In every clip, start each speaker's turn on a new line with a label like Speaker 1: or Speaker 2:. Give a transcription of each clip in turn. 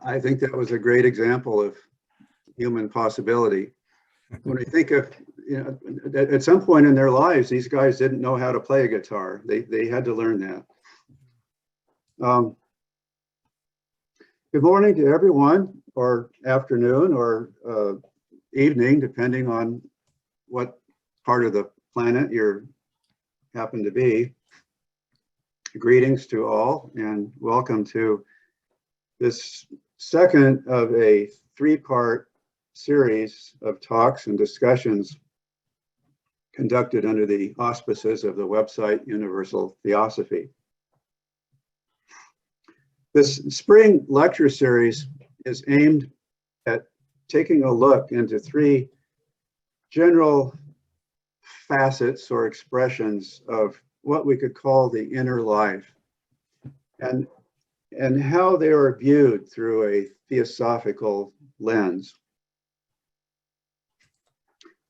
Speaker 1: I think that was a great example of human possibility. When we think of, at some point in their lives, these guys didn't know how to play a guitar. They had to learn that. Good morning to everyone, or afternoon, or evening, depending on what part of the planet you happen to be. Greetings to all, and welcome to this second of a three-part series of talks and discussions conducted under the auspices of the website Universal Theosophy. This spring lecture series is aimed at taking a look into three general facets or expressions of what we could call the inner life, and how they are viewed through a theosophical lens.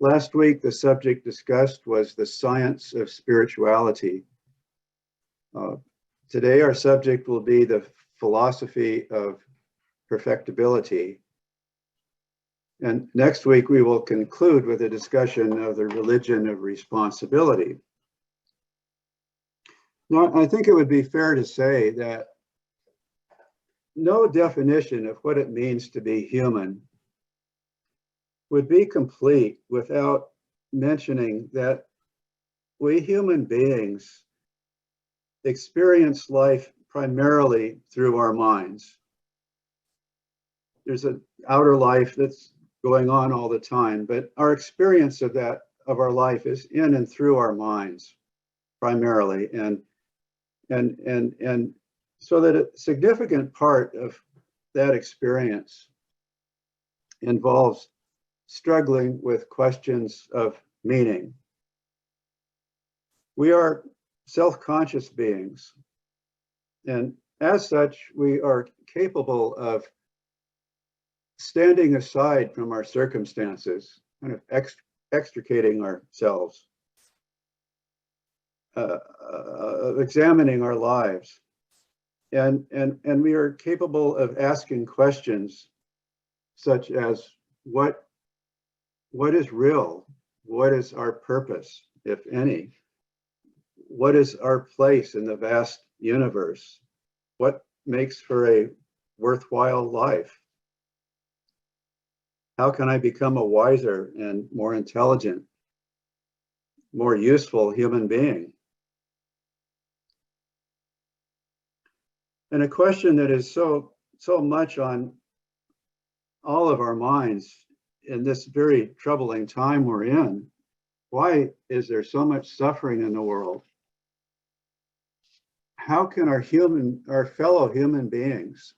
Speaker 1: Last week, the subject discussed was the science of spirituality. Today, our subject will be the philosophy of perfectibility. And next week, we will conclude with a discussion of the religion of responsibility. Now, I think it would be fair to say that no definition of what it means to be human would be complete without mentioning that we human beings experience life primarily through our minds. There's an outer life that's going on all the time, but our experience of our life is in and through our minds primarily, and so that a significant part of that experience involves struggling with questions of meaning. We are self-conscious beings, and as such, we are capable of standing aside from our circumstances, kind of extricating ourselves, examining our lives, and we are capable of asking questions such as what is real? What is our purpose, if any? What is our place in the vast universe? What makes for a worthwhile life? How can I become a wiser and more intelligent, more useful human being? And a question that is so much on all of our minds in this very troubling time we're in. Why is there so much suffering in the world? How can our fellow human beings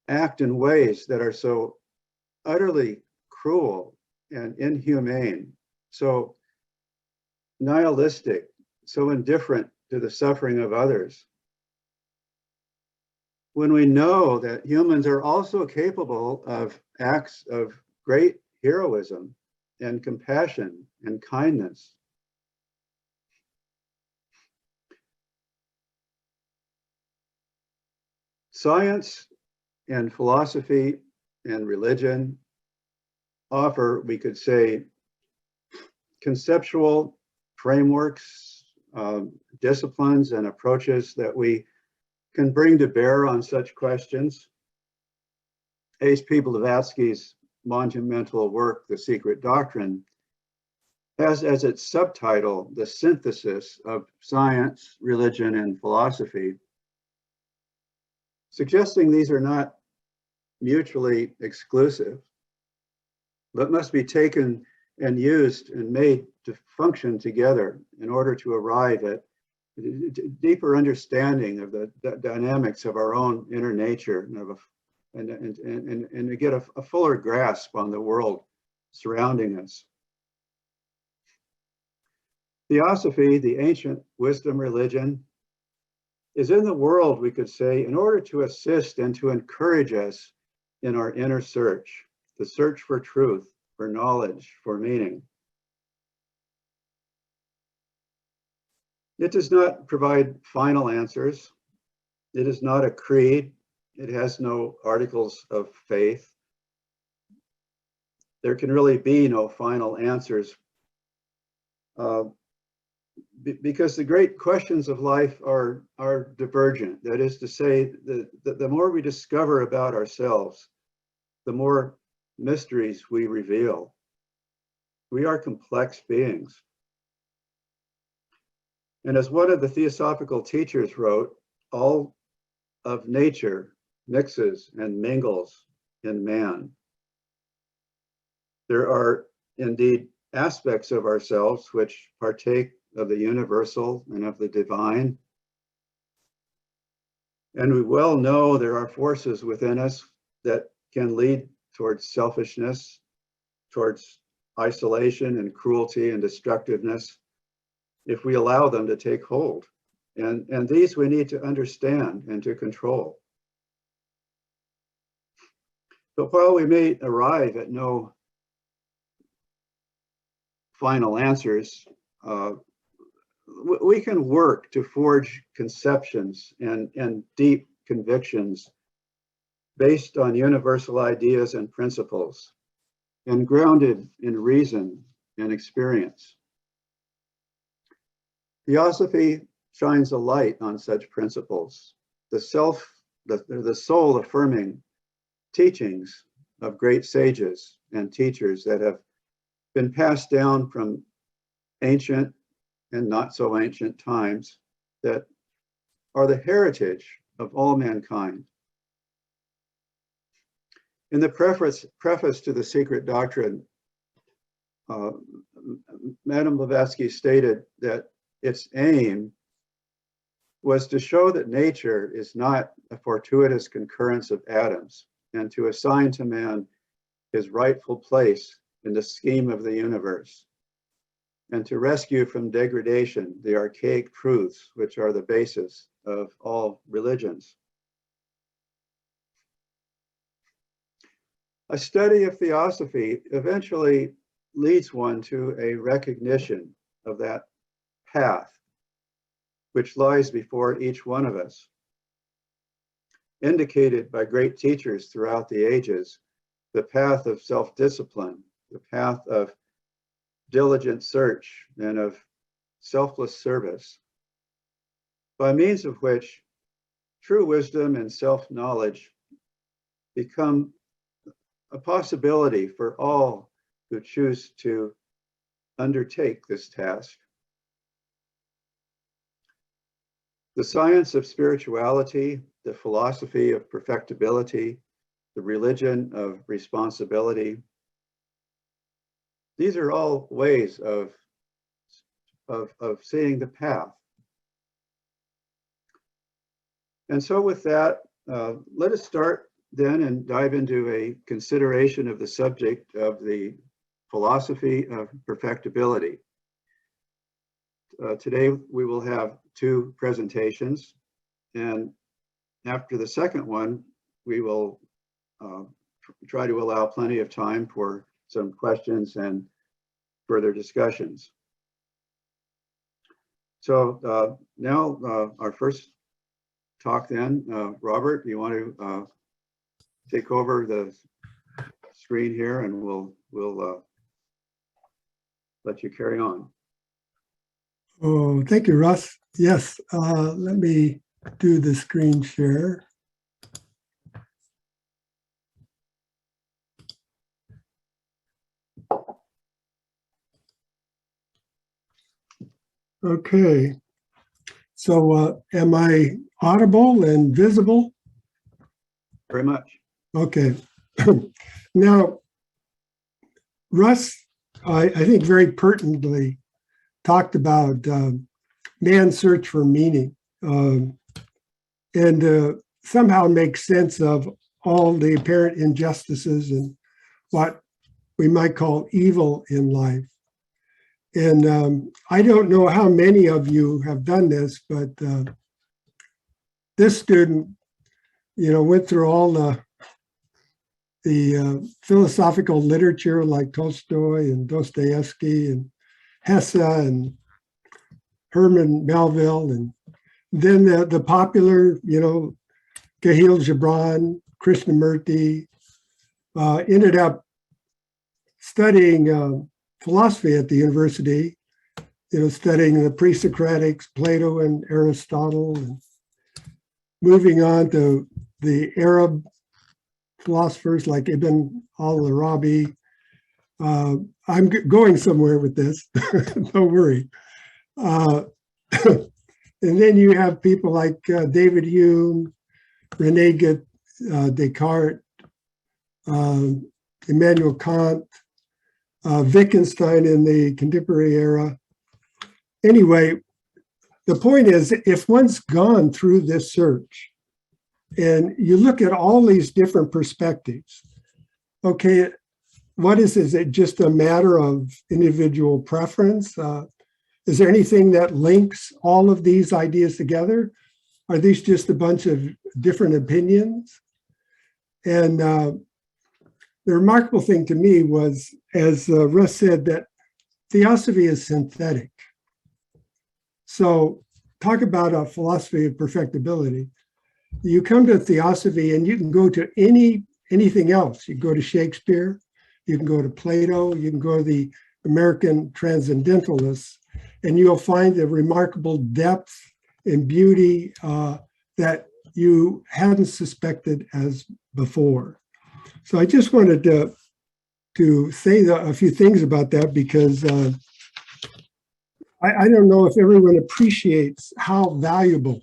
Speaker 1: act in ways that are so utterly cruel and inhumane, so nihilistic, so indifferent to the suffering of others, when we know that humans are also capable of acts of great heroism and compassion and kindness? Science and philosophy and religion offer, we could say, conceptual frameworks, disciplines, and approaches that we can bring to bear on such questions. H.P. Blavatsky's monumental work, The Secret Doctrine, has as its subtitle the synthesis of science, religion, and philosophy, suggesting these are not mutually exclusive, but must be taken and used and made to function together in order to arrive at deeper understanding of the dynamics of our own inner nature, and to get a fuller grasp on the world surrounding us. Theosophy, the ancient wisdom religion, is in the world, we could say, in order to assist and to encourage us in our inner search, the search for truth, for knowledge, for meaning. It does not provide final answers. It is not a creed It has no articles of faith. There can really be no final answers because the great questions of life are divergent. That is to say, the more we discover about ourselves, the more mysteries we reveal. We are complex beings. And as one of the Theosophical teachers wrote, all of nature mixes and mingles in man. There are indeed aspects of ourselves which partake of the universal and of the divine. And we well know there are forces within us that can lead towards selfishness, towards isolation and cruelty and destructiveness, if we allow them to take hold. And these we need to understand and to control. But while we may arrive at no final answers, we can work to forge conceptions and deep convictions based on universal ideas and principles and grounded in reason and experience. Theosophy shines a light on such principles, the soul-affirming teachings of great sages and teachers that have been passed down from ancient and not so ancient times, that are the heritage of all mankind. In the preface to The Secret Doctrine, Madame Blavatsky stated that its aim was to show that nature is not a fortuitous concurrence of atoms, and to assign to man his rightful place in the scheme of the universe, and to rescue from degradation the archaic truths which are the basis of all religions. A study of Theosophy eventually leads one to a recognition of that path which lies before each one of us, indicated by great teachers throughout the ages, the path of self-discipline, the path of diligent search and of selfless service, by means of which true wisdom and self-knowledge become a possibility for all who choose to undertake this task. The science of spirituality, the philosophy of perfectibility, the religion of responsibility, these are all ways of seeing the path. And so with that, let us start then and dive into a consideration of the subject of the philosophy of perfectibility. Today we will have two presentations, and after the second one, we will try to allow plenty of time for some questions and further discussions. So now our first talk then, Robert, do you want to take over the screen here, and we'll let you carry on.
Speaker 2: Oh, thank you, Russ. Yes, let me do the screen share. Okay, so am I audible and visible?
Speaker 1: Very much.
Speaker 2: Okay. Now, Russ, I think very pertinently talked about man's search for meaning, and somehow make sense of all the apparent injustices and what we might call evil in life. And I don't know how many of you have done this, but this student, went through all the philosophical literature like Tolstoy and Dostoevsky and Hesse and Herman Melville, and then the popular, Kahil Gibran, Krishnamurti, ended up studying philosophy at the university, studying the pre-Socratics, Plato and Aristotle, and moving on to the Arab philosophers like Ibn al-Arabi. I'm going somewhere with this, don't worry. And then you have people like David Hume, Rene Descartes, Immanuel Kant, Wittgenstein in the contemporary era. Anyway, the point is, if one's gone through this search and you look at all these different perspectives, okay, what is it just a matter of individual preference? Is there anything that links all of these ideas together? Are these just a bunch of different opinions? And the remarkable thing to me was, as Russ said, that Theosophy is synthetic. So talk about a philosophy of perfectibility. You come to Theosophy and you can go to anything else. You can go to Shakespeare, you can go to Plato, you can go to the American transcendentalists, and you'll find a remarkable depth and beauty that you hadn't suspected as before. So I just wanted to say a few things about that, because I don't know if everyone appreciates how valuable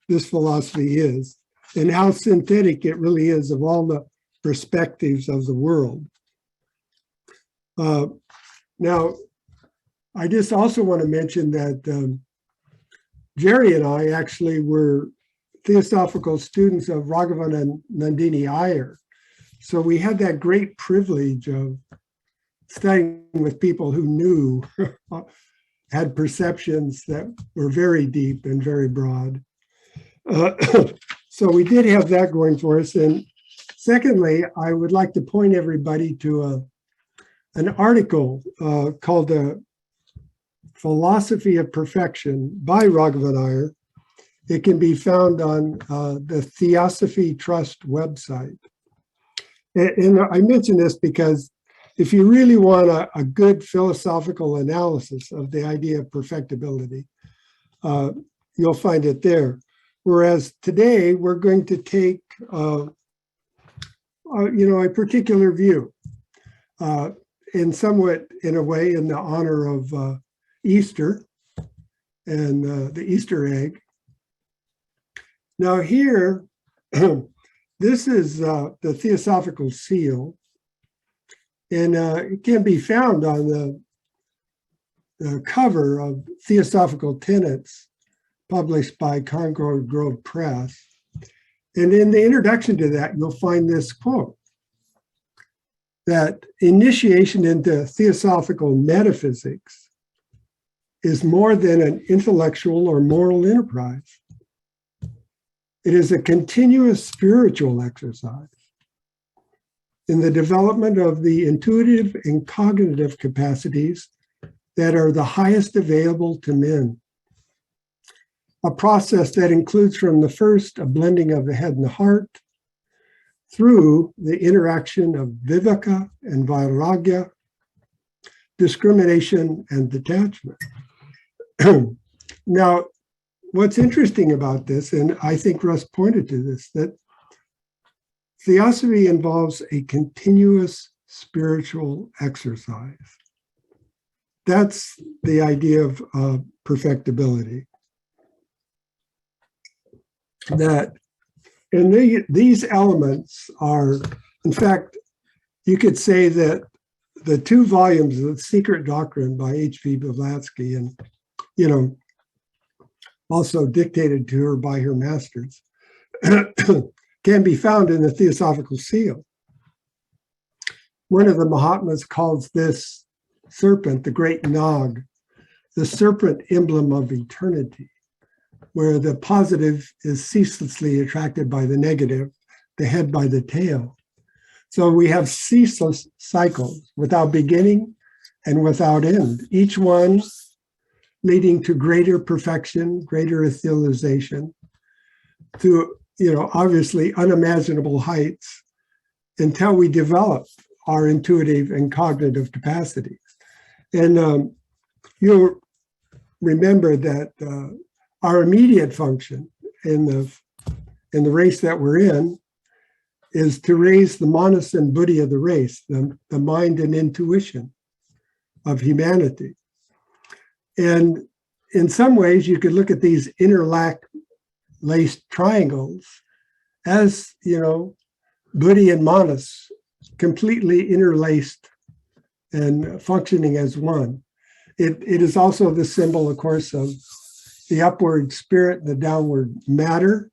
Speaker 2: this philosophy is and how synthetic it really is of all the perspectives of the world. Now, I just also want to mention that Jerry and I actually were theosophical students of Raghavan and Nandini Iyer. So we had that great privilege of studying with people who knew, had perceptions that were very deep and very broad. So we did have that going for us. And secondly, I would like to point everybody to an article called The Philosophy of Perfection by Raghavan Iyer. It can be found on the Theosophy Trust website. And I mention this because if you really want a good philosophical analysis of the idea of perfectibility, you'll find it there. Whereas today we're going to take, a particular view, in somewhat, in a way, in the honor of Easter and the Easter egg. Now here, this is the Theosophical Seal, and it can be found on the cover of Theosophical Tenets, published by Concord Grove Press. And in the introduction to that, you'll find this quote, that initiation into theosophical metaphysics is more than an intellectual or moral enterprise. It is a continuous spiritual exercise in the development of the intuitive and cognitive capacities that are the highest available to men. A process that includes from the first a blending of the head and the heart, through the interaction of viveka and vairagya, discrimination and detachment. Now, what's interesting about this, and I think Russ pointed to this, that Theosophy involves a continuous spiritual exercise. That's the idea of perfectibility. That, and these elements are, in fact, you could say that the 2 volumes of The Secret Doctrine by H.V. Blavatsky, and, also dictated to her by her masters, can be found in the Theosophical Seal. One of the Mahatmas calls this serpent, the great Nag, the serpent emblem of eternity, where the positive is ceaselessly attracted by the negative, the head by the tail. So we have ceaseless cycles without beginning and without end, each one leading to greater perfection, greater etherealization, to obviously unimaginable heights until we develop our intuitive and cognitive capacities. And you'll remember that our immediate function in the race that we're in is to raise the manas and buddhi of the race, the mind and intuition of humanity. And in some ways, you could look at these interlaced triangles as, buddhi and manas completely interlaced and functioning as one. It is also the symbol, of course, of the upward spirit and the downward matter.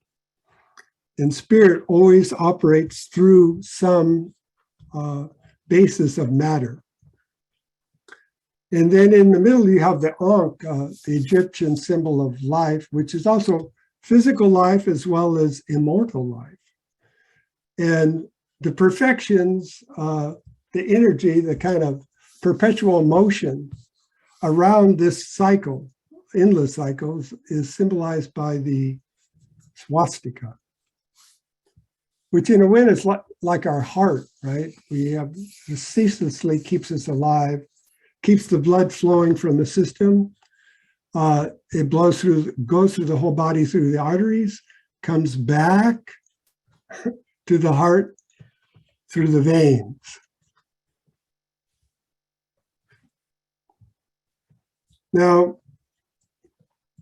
Speaker 2: And spirit always operates through some basis of matter. And then in the middle, you have the Ankh, the Egyptian symbol of life, which is also physical life as well as immortal life. And the perfections, the energy, the kind of perpetual motion around this cycle, endless cycles, is symbolized by the swastika, which in a way is like our heart, right? We have it ceaselessly keeps us alive, keeps the blood flowing from the system. It goes through the whole body, through the arteries, comes back to the heart through the veins. Now,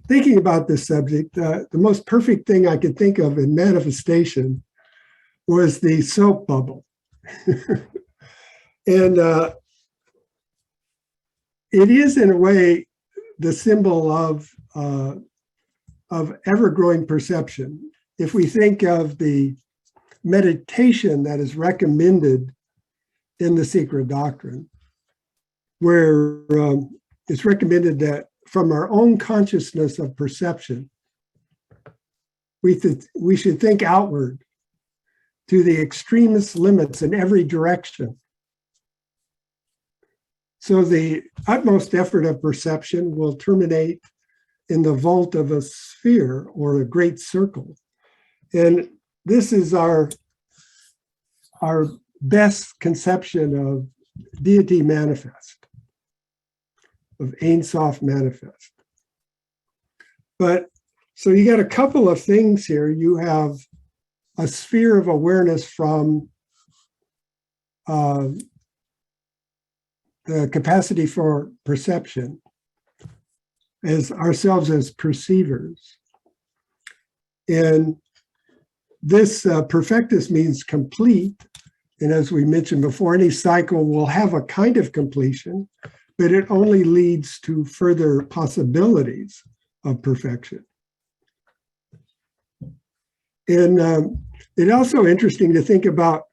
Speaker 2: thinking about this subject, the most perfect thing I could think of in manifestation was the soap bubble. And it is, in a way, the symbol of ever-growing perception. If we think of the meditation that is recommended in the Secret Doctrine, where it's recommended that from our own consciousness of perception, we should think outward to the extremist limits in every direction. So the utmost effort of perception will terminate in the vault of a sphere or a great circle. And this is our best conception of deity manifest, of Ein Sof manifest. But so you got a couple of things here. You have a sphere of awareness from the capacity for perception as ourselves as perceivers. And this perfectus means complete. And as we mentioned before, any cycle will have a kind of completion, but it only leads to further possibilities of perfection. And it's also interesting to think about,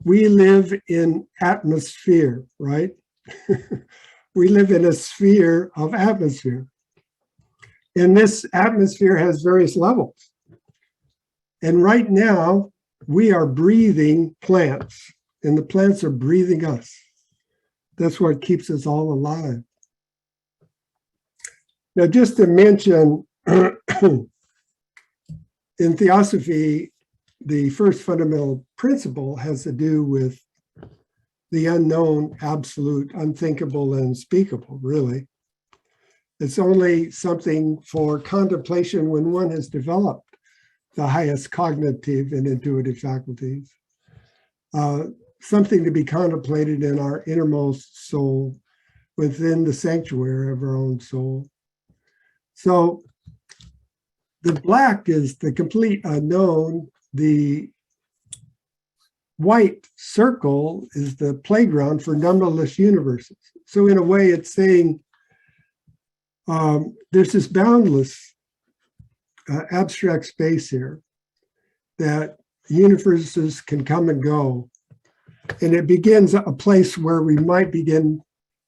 Speaker 2: we live in atmosphere, right? We live in a sphere of atmosphere. And this atmosphere has various levels. And right now, we are breathing plants, and the plants are breathing us. That's what keeps us all alive. Now, just to mention, in Theosophy, the first fundamental principle has to do with the unknown, absolute, unthinkable, and unspeakable, really. It's only something for contemplation when one has developed the highest cognitive and intuitive faculties. Something to be contemplated in our innermost soul, within the sanctuary of our own soul. So the black is the complete unknown. The white circle is the playground for numberless universes. So in a way, it's saying there's this boundless abstract space here that universes can come and go. And it begins a place where we might begin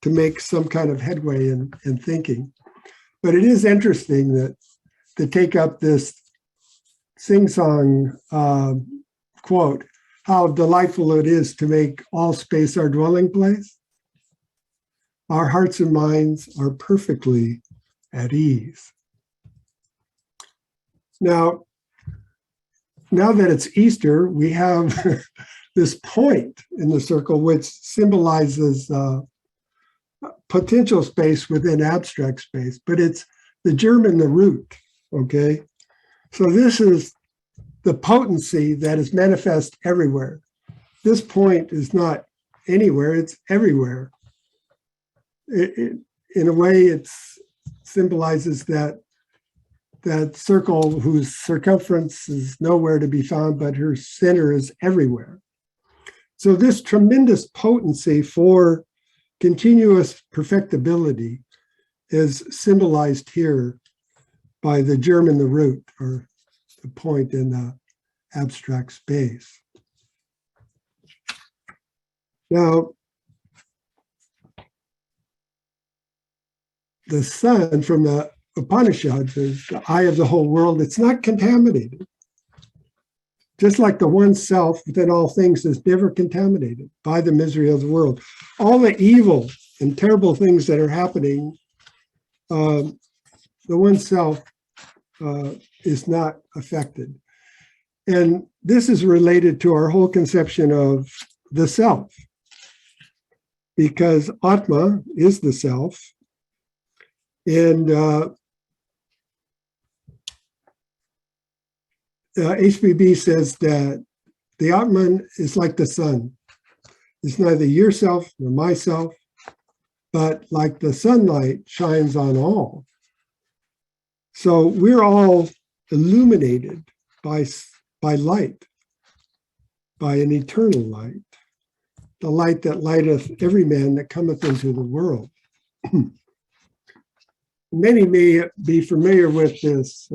Speaker 2: to make some kind of headway in thinking. But it is interesting that to take up this sing-song quote, how delightful it is to make all space our dwelling place. Our hearts and minds are perfectly at ease. Now, now that it's Easter, we have this point in the circle, which symbolizes potential space within abstract space, but it's the germ and the root, okay? So this is the potency that is manifest everywhere. This point is not anywhere, it's everywhere. In a way, it symbolizes that circle whose circumference is nowhere to be found, but her center is everywhere. So this tremendous potency for continuous perfectibility is symbolized here by the germ and the root, or the point in the abstract space. Now, the sun from the Upanishads is the eye of the whole world. It's not contaminated. Just like the one self within all things is never contaminated by the misery of the world. All the evil and terrible things that are happening, the one self is not affected. And this is related to our whole conception of the self, because Atma is the self. And HBB says that the Atman is like the sun. It's neither yourself nor myself, but like the sunlight shines on all. So we're all illuminated by light, by an eternal light, the light that lighteth every man that cometh into the world. Many may be familiar with this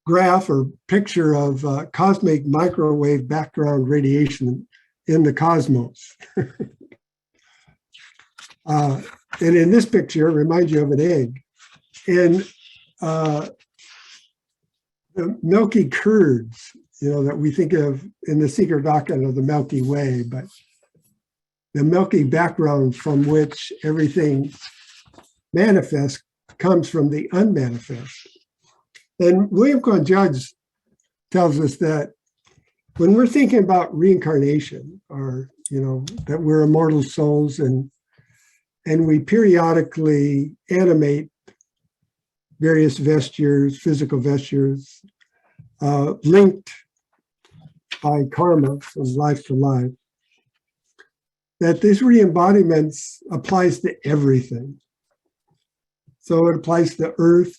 Speaker 2: graph or picture of cosmic microwave background radiation in the cosmos. And in this picture, it reminds you of an egg. And the milky curds, that we think of in the secret doctrine of the Milky Way, but the milky background from which everything manifests comes from the unmanifest. And William Quan Judge tells us that when we're thinking about reincarnation, or that we're immortal souls, and we periodically animate various vestures, physical vestures, linked by karma from life to life, that this re-embodiments applies to everything. So it applies to Earth,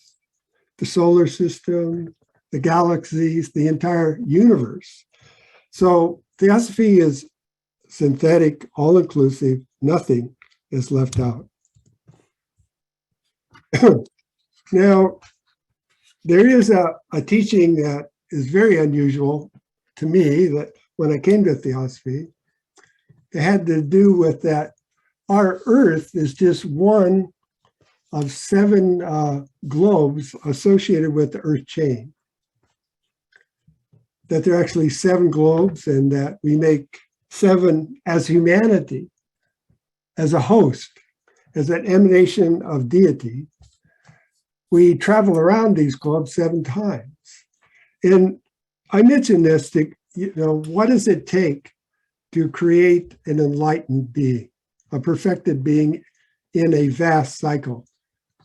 Speaker 2: the solar system, the galaxies, the entire universe. So Theosophy is synthetic, all-inclusive, nothing is left out. Now, there is a teaching that is very unusual to me, that when I came to Theosophy, it had to do with that our Earth is just one of 7 globes associated with the Earth chain. That there are actually 7 globes, and that we make 7 as humanity, as a host, as an emanation of deity. We travel around these globes 7 times. And I mention this to, what does it take to create an enlightened being, a perfected being in a vast cycle?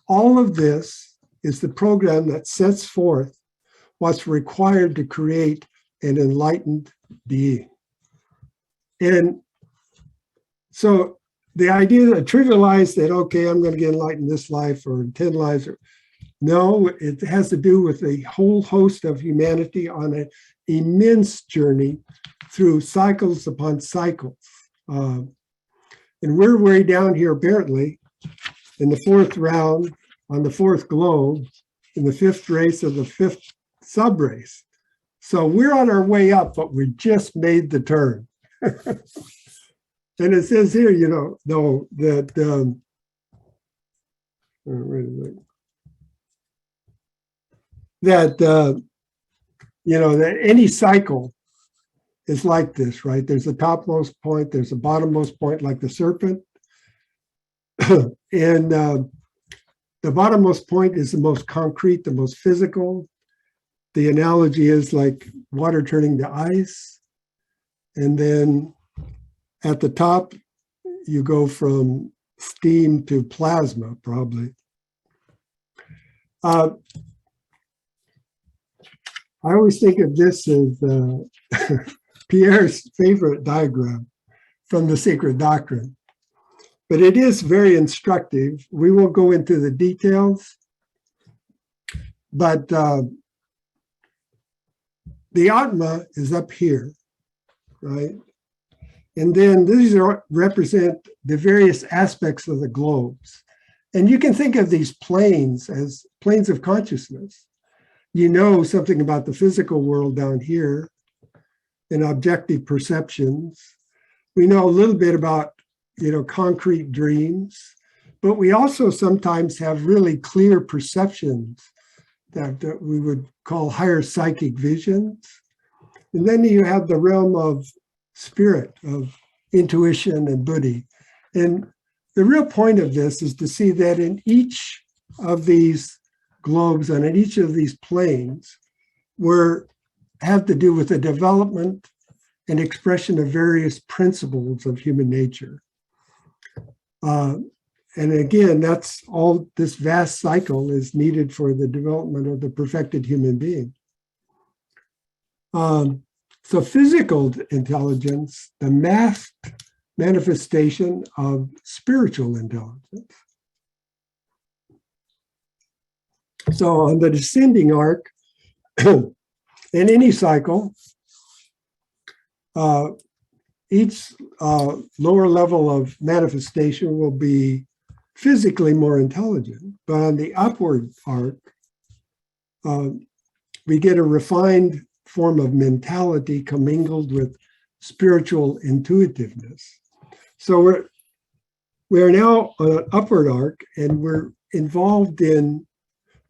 Speaker 2: All of this is the program that sets forth what's required to create an enlightened being. And so the idea that trivialized that, okay, I'm going to get enlightened this life or in 10 lives, no, it has to do with a whole host of humanity on an immense journey through cycles upon cycles. And we're way down here, apparently, in the 4th round, on the 4th globe, in the 5th race of the 5th sub-race. So we're on our way up, but we just made the turn. And it says here, though, that, wait a minute. That, that any cycle is like this, right? There's a topmost point, there's a bottommost point, like the serpent. And the bottommost point is the most concrete, the most physical. the analogy is like water turning to ice. And then at the top, you go from steam to plasma, probably. I always think of this as Pierre's favorite diagram from the Sacred Doctrine. But it is very instructive. We won't go into the details, but the Atma is up here, right? And then these represent the various aspects of the globes. And you can think of these planes as planes of consciousness. You know something about the physical world down here in objective perceptions. We know a little bit about, concrete dreams, but we also sometimes have really clear perceptions that we would call higher psychic visions. And then you have the realm of spirit, of intuition and buddhi. And the real point of this is to see that in each of these globes and in each of these planes, have to do with the development and expression of various principles of human nature. And again, that's all this vast cycle is needed for the development of the perfected human being. So physical intelligence, the masked manifestation of spiritual intelligence. So on the descending arc, in any cycle, each lower level of manifestation will be physically more intelligent. But on the upward arc, we get a refined form of mentality commingled with spiritual intuitiveness. So we're now on an upward arc, and we're involved in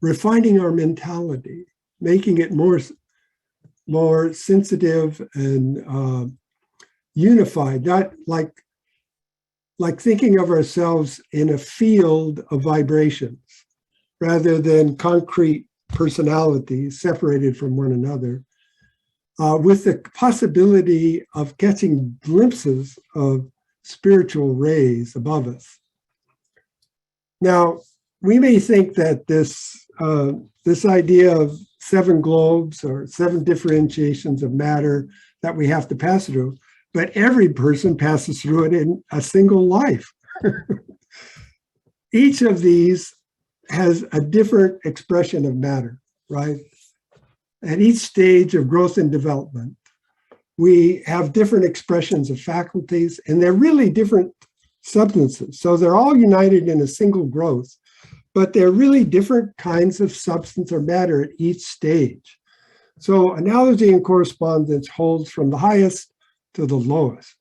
Speaker 2: refining our mentality, making it more sensitive and unified, not like thinking of ourselves in a field of vibrations rather than concrete personalities separated from one another, with the possibility of catching glimpses of spiritual rays above us. Now, we may think that this idea of 7 globes or 7 differentiations of matter that we have to pass through, but every person passes through it in a single life. Each of these has a different expression of matter, right? At each stage of growth and development, we have different expressions of faculties, and they're really different substances. So they're all united in a single growth, but they're really different kinds of substance or matter at each stage. So analogy and correspondence holds from the highest to the lowest.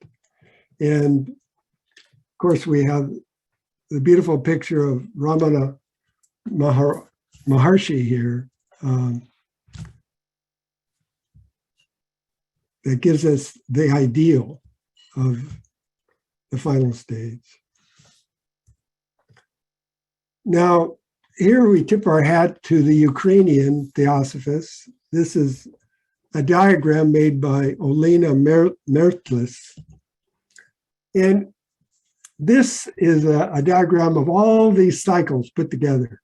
Speaker 2: And of course, we have the beautiful picture of Ramana Maharshi here that gives us the ideal of the final stage. Now, here we tip our hat to the Ukrainian Theosophists. This is a diagram made by Olena Mertlis. And this is a diagram of all these cycles put together.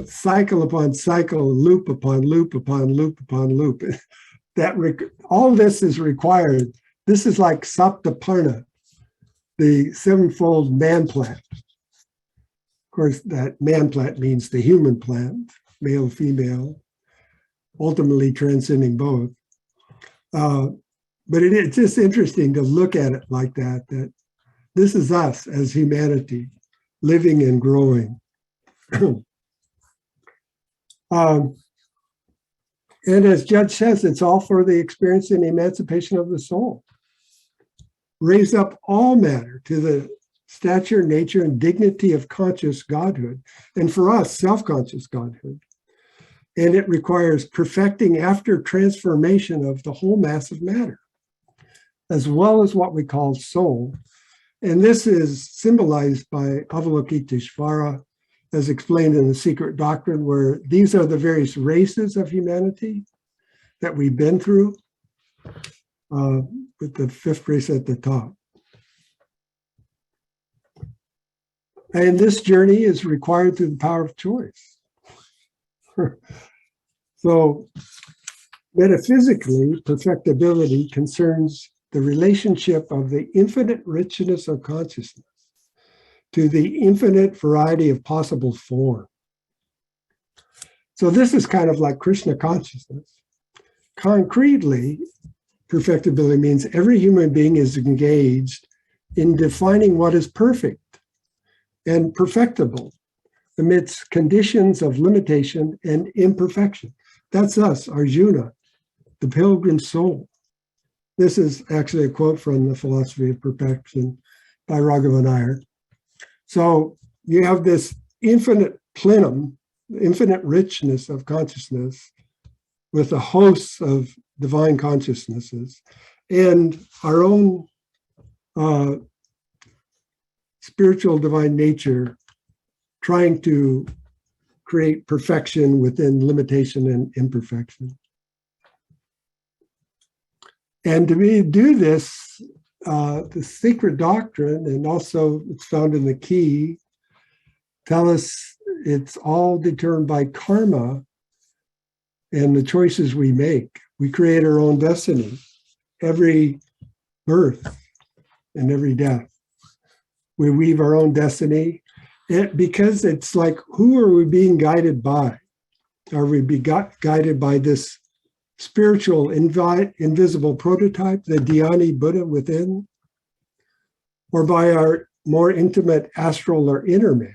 Speaker 2: Cycle upon cycle, loop upon loop upon loop upon loop. All this is required. This is like Saptaparna, the 7-fold man plant. Of course, that man plant means the human plant, male, female, ultimately transcending both. But it's just interesting to look at it like that this is us as humanity, living and growing. And as Judge says, it's all for the experience and emancipation of the soul. Raise up all matter to the stature, nature, and dignity of conscious Godhood. And for us, self-conscious Godhood. And it requires perfecting after transformation of the whole mass of matter, as well as what we call soul. And this is symbolized by Avalokiteshvara as explained in the Secret Doctrine, where these are the various races of humanity that we've been through, with the fifth race at the top. And this journey is required through the power of choice. So metaphysically, perfectibility concerns the relationship of the infinite richness of consciousness to the infinite variety of possible form. So this is kind of like Krishna consciousness. Concretely, perfectibility means every human being is engaged in defining what is perfect and perfectible amidst conditions of limitation and imperfection. That's us, Arjuna, the pilgrim soul. This is actually a quote from the Philosophy of Perfection by Raghavan Iyer. So you have this infinite plenum, infinite richness of consciousness with a host of divine consciousnesses and our own spiritual divine nature trying to create perfection within limitation and imperfection. And to do this, the Secret Doctrine, and also it's found in the Key, tell us it's all determined by karma and the choices we make. We create our own destiny every birth and every death. We weave our own destiny because it's like, who are we being guided by? Are we guided by this spiritual, invisible prototype, the Dhyani Buddha within, or by our more intimate astral or inner man?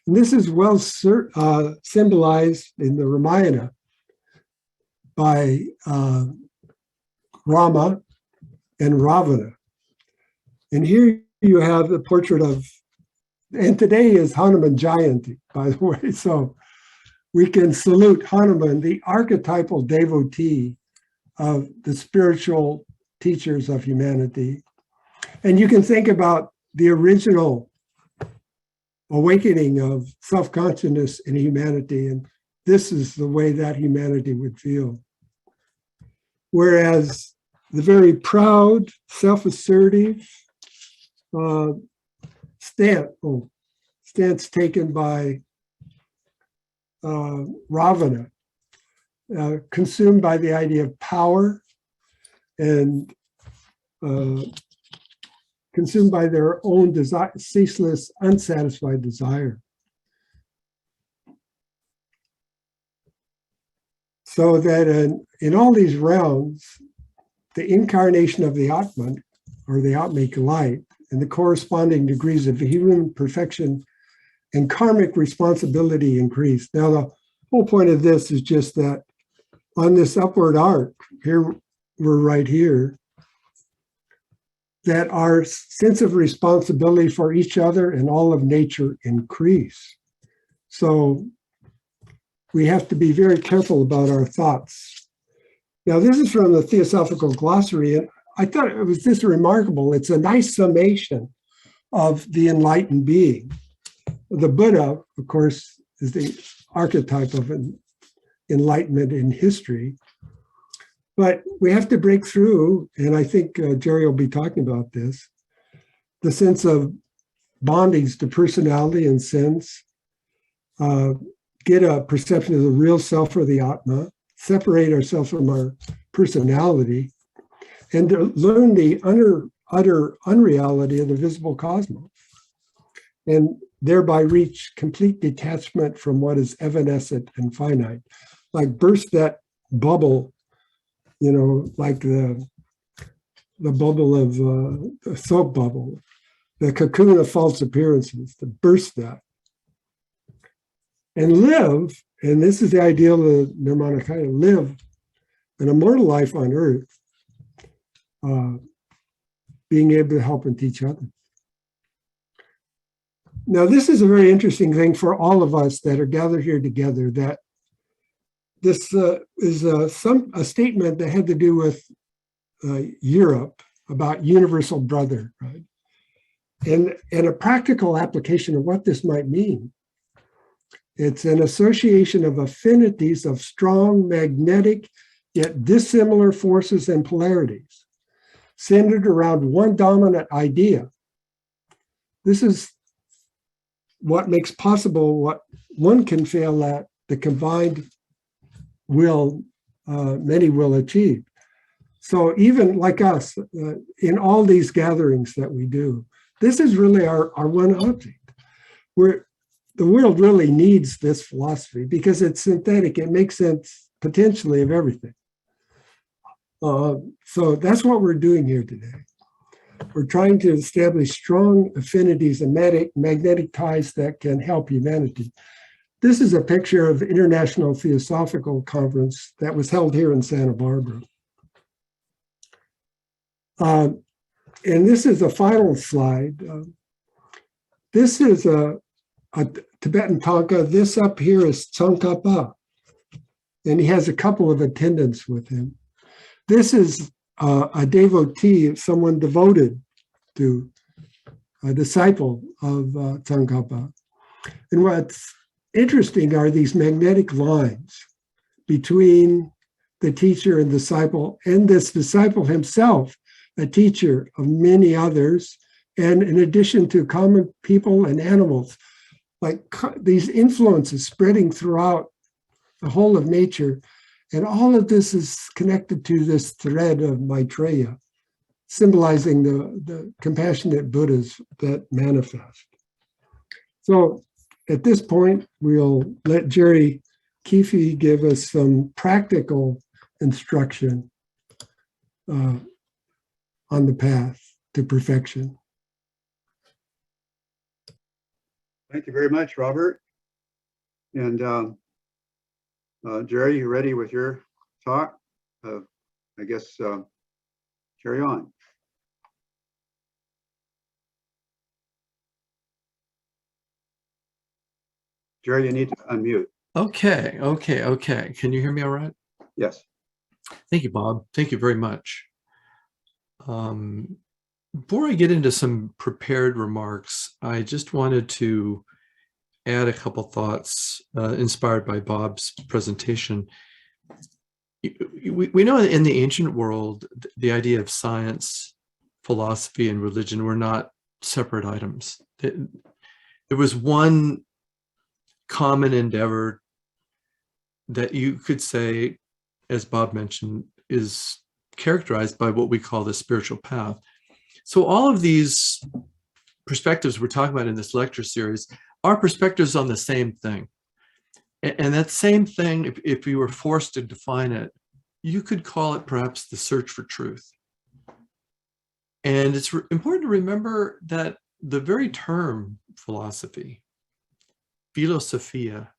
Speaker 2: And this is well symbolized in the Ramayana by Rama and Ravana. And here you have the portrait of, and today is Hanuman Jayanti, by the way, so we can salute Hanuman, the archetypal devotee of the spiritual teachers of humanity. And you can think about the original awakening of self-consciousness in humanity, and this is the way that humanity would feel. Whereas the very proud, self-assertive stance taken by Ravana, consumed by the idea of power and consumed by their own desire, ceaseless, unsatisfied desire. So that in all these realms, the incarnation of the Atman, or the Atmic light, and the corresponding degrees of human perfection and karmic responsibility increase. Now, the whole point of this is just that on this upward arc, here we're right here, that our sense of responsibility for each other and all of nature increase. So we have to be very careful about our thoughts. Now, this is from the Theosophical Glossary, and I thought it was just remarkable. It's a nice summation of the enlightened being. The Buddha, of course, is the archetype of enlightenment in history. But we have to break through, and I think Jerry will be talking about this, the sense of bondage to personality and sense, get a perception of the real self or the Atma, separate ourselves from our personality, and to learn the utter unreality of the visible cosmos, and thereby reach complete detachment from what is evanescent and finite. Like burst that bubble, you know, like the bubble of the soap bubble, the cocoon of false appearances, to burst that. And live, and this is the ideal of Nirmanakaya, live an immortal life on earth, being able to help and teach others. Now, this is a very interesting thing for all of us that are gathered here together, that this is a statement that had to do with Europe about universal brother, right? And a practical application of what this might mean. It's an association of affinities of strong magnetic yet dissimilar forces and polarities, centered around one dominant idea. This is what makes possible what one can fail at, the combined will many will achieve. So even like us, in all these gatherings that we do, this is really our one object. The world really needs this philosophy because it's synthetic. It makes sense potentially of everything. So that's what we're doing here today. We're trying to establish strong affinities and magnetic ties that can help humanity. This is a picture of the International Theosophical Conference that was held here in Santa Barbara. And this is a final slide. This is a Tibetan Tanka. This up here is Tsongkhapa, and he has a couple of attendants with him. This is a devotee, someone devoted to a disciple of Tsongkhapa. And what's interesting are these magnetic lines between the teacher and disciple, and this disciple himself, a teacher of many others, and in addition to common people and animals, like these influences spreading throughout the whole of nature. And all of this is connected to this thread of Maitreya, symbolizing the compassionate Buddhas that manifest. So at this point, we'll let Jerry Keefe give us some practical instruction on the path to perfection.
Speaker 1: Thank you very much, Robert. And Jerry, you ready with your talk? I guess carry on. Jerry, you need to unmute.
Speaker 3: Okay. Can you hear me all right?
Speaker 1: Yes.
Speaker 3: Thank you, Bob. Thank you very much. Before I get into some prepared remarks, I just wanted to add a couple thoughts inspired by Bob's presentation. We know in the ancient world, the idea of science, philosophy, and religion were not separate items. There was one common endeavor that you could say, as Bob mentioned, is characterized by what we call the spiritual path. So all of these perspectives we're talking about in this lecture series are perspectives on the same thing. And that same thing, if you were forced to define it, you could call it perhaps the search for truth. And it's important to remember that the very term philosophy, Theosophia,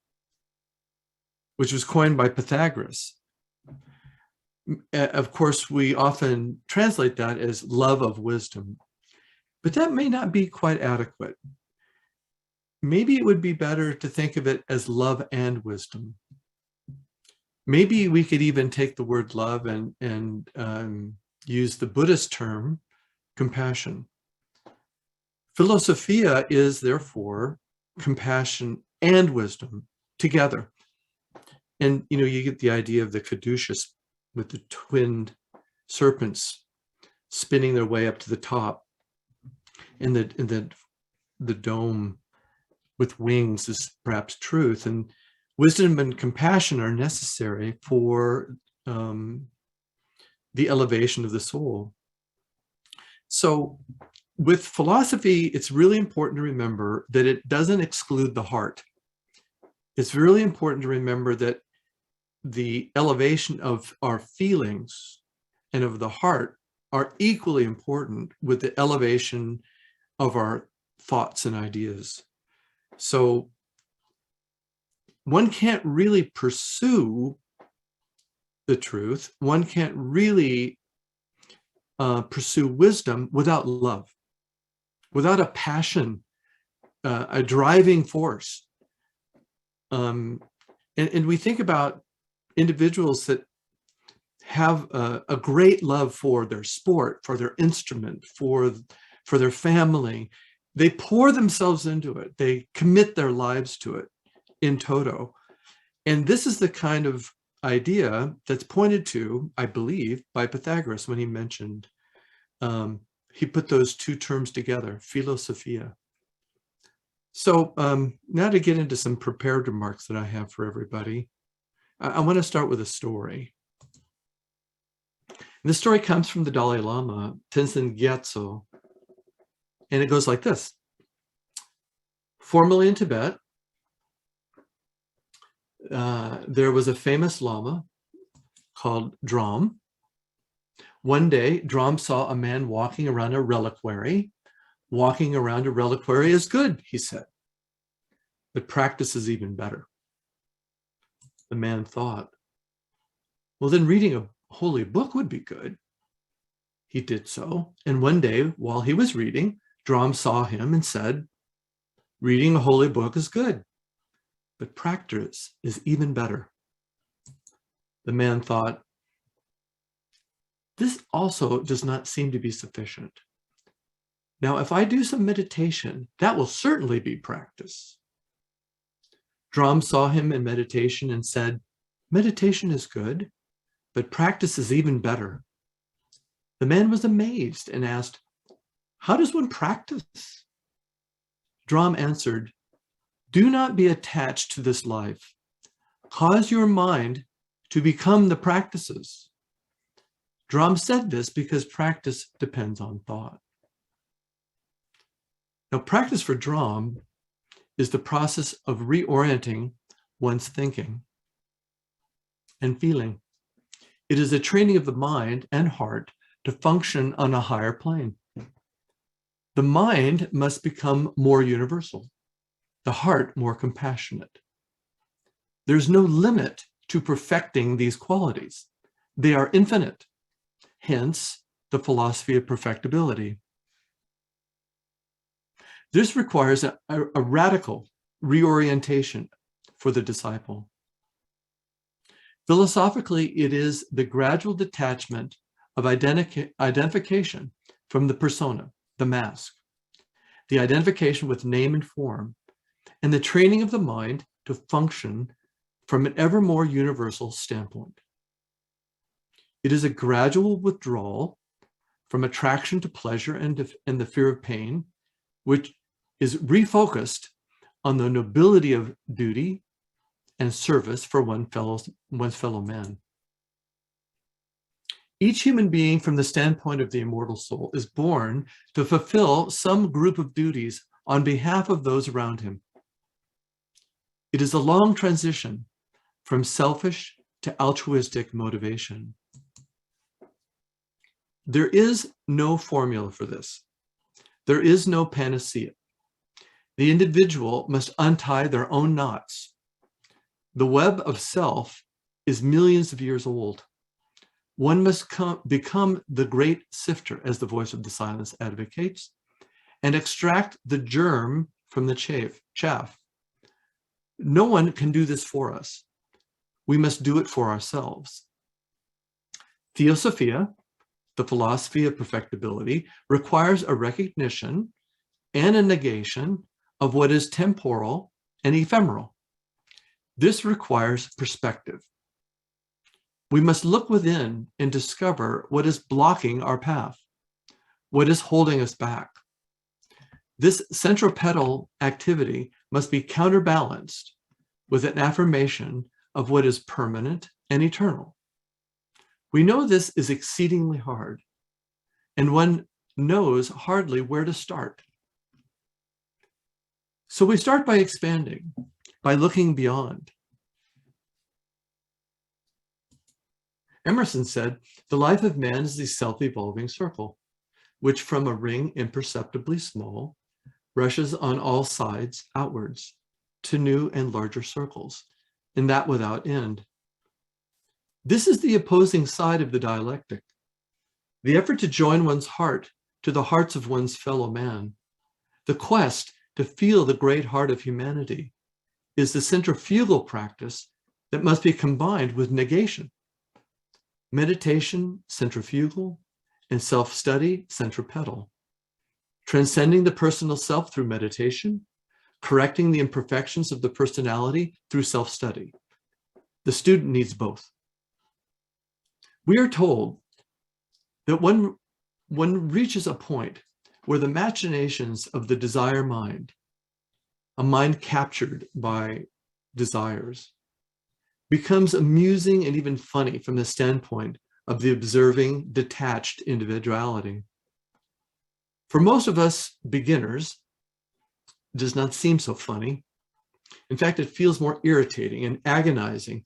Speaker 3: which was coined by Pythagoras, of course, we often translate that as love of wisdom, but that may not be quite adequate. Maybe it would be better to think of it as love and wisdom. Maybe we could even take the word love and use the Buddhist term, compassion. Philosophia is therefore compassion and wisdom together. And you get the idea of the caduceus with the twinned serpents spinning their way up to the top, and the dome with wings is perhaps truth, and wisdom and compassion are necessary for the elevation of the soul. So with philosophy, it's really important to remember that it doesn't exclude the heart. It's really important to remember that the elevation of our feelings and of the heart are equally important with the elevation of our thoughts and ideas. So one can't really pursue the truth. One can't really pursue wisdom without love, without a passion, a driving force. And we think about individuals that have a great love for their sport, for their instrument, for their family. They pour themselves into it. They commit their lives to it. in toto. And this is the kind of idea that's pointed to, I believe, by Pythagoras when he mentioned, he put those two terms together, Philosophia. So now to get into some prepared remarks that I have for everybody, I want to start with a story. And this story comes from the Dalai Lama, Tenzin Gyatso, and it goes like this. Formerly in Tibet, there was a famous Lama called Dram. One day, Dram saw a man walking around a reliquary. Walking around a reliquary is good, he said, but practice is even better. The man thought, well, then reading a holy book would be good. He did so, and one day, while he was reading, Dram saw him and said, reading a holy book is good, but practice is even better. The man thought, this also does not seem to be sufficient. Now, if I do some meditation, that will certainly be practice. Dram saw him in meditation and said, meditation is good, but practice is even better. The man was amazed and asked, how does one practice? Dram answered, do not be attached to this life. Cause your mind to become the practices. Dram said this because practice depends on thought. Now, practice for Dram is the process of reorienting one's thinking and feeling. It is a training of the mind and heart to function on a higher plane. The mind must become more universal, the heart more compassionate. There's no limit to perfecting these qualities. They are infinite, hence the philosophy of perfectibility. This requires a radical reorientation for the disciple. Philosophically, it is the gradual detachment of identification from the persona, the mask, the identification with name and form, and the training of the mind to function from an ever more universal standpoint. It is a gradual withdrawal from attraction to pleasure and the fear of pain, which is refocused on the nobility of duty and service for one's fellow man. Each human being, from the standpoint of the immortal soul, is born to fulfill some group of duties on behalf of those around him. It is a long transition from selfish to altruistic motivation. There is no formula for this. There is no panacea. The individual must untie their own knots. The web of self is millions of years old. One must become the great sifter, as the voice of the silence advocates, and extract the germ from the chaff. No one can do this for us. We must do it for ourselves. Theosophia, the philosophy of perfectibility, requires a recognition and a negation of what is temporal and ephemeral. This requires perspective. We must look within and discover what is blocking our path, what is holding us back. This centripetal activity must be counterbalanced with an affirmation of what is permanent and eternal. We know this is exceedingly hard, and one knows hardly where to start. So we start by expanding, by looking beyond. Emerson said, the life of man is the self-evolving circle, which from a ring imperceptibly small, rushes on all sides outwards to new and larger circles, and that without end. This is the opposing side of the dialectic, the effort to join one's heart to the hearts of one's fellow man. The quest to feel the great heart of humanity is the centrifugal practice that must be combined with negation. Meditation, centrifugal, and self-study, centripetal. Transcending the personal self through meditation, correcting the imperfections of the personality through self-study. The student needs both. We are told that one reaches a point where the machinations of the desire mind, a mind captured by desires, becomes amusing and even funny from the standpoint of the observing, detached individuality. For most of us beginners, it does not seem so funny. In fact, it feels more irritating and agonizing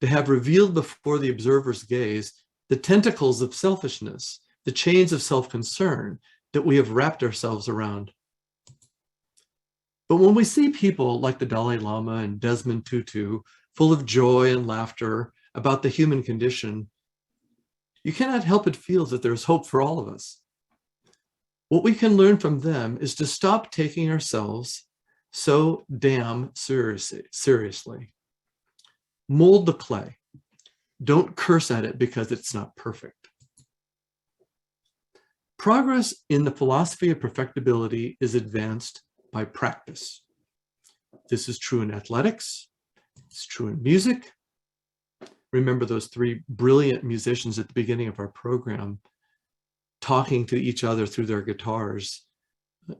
Speaker 3: to have revealed before the observer's gaze the tentacles of selfishness, the chains of self-concern that we have wrapped ourselves around. But when we see people like the Dalai Lama and Desmond Tutu, full of joy and laughter about the human condition, you cannot help but feel that there's hope for all of us. What we can learn from them is to stop taking ourselves so damn seriously. Mold the clay. Don't curse at it because it's not perfect. Progress in the philosophy of perfectibility is advanced by practice. This is true in athletics. It's true in music. Remember those three brilliant musicians at the beginning of our program talking to each other through their guitars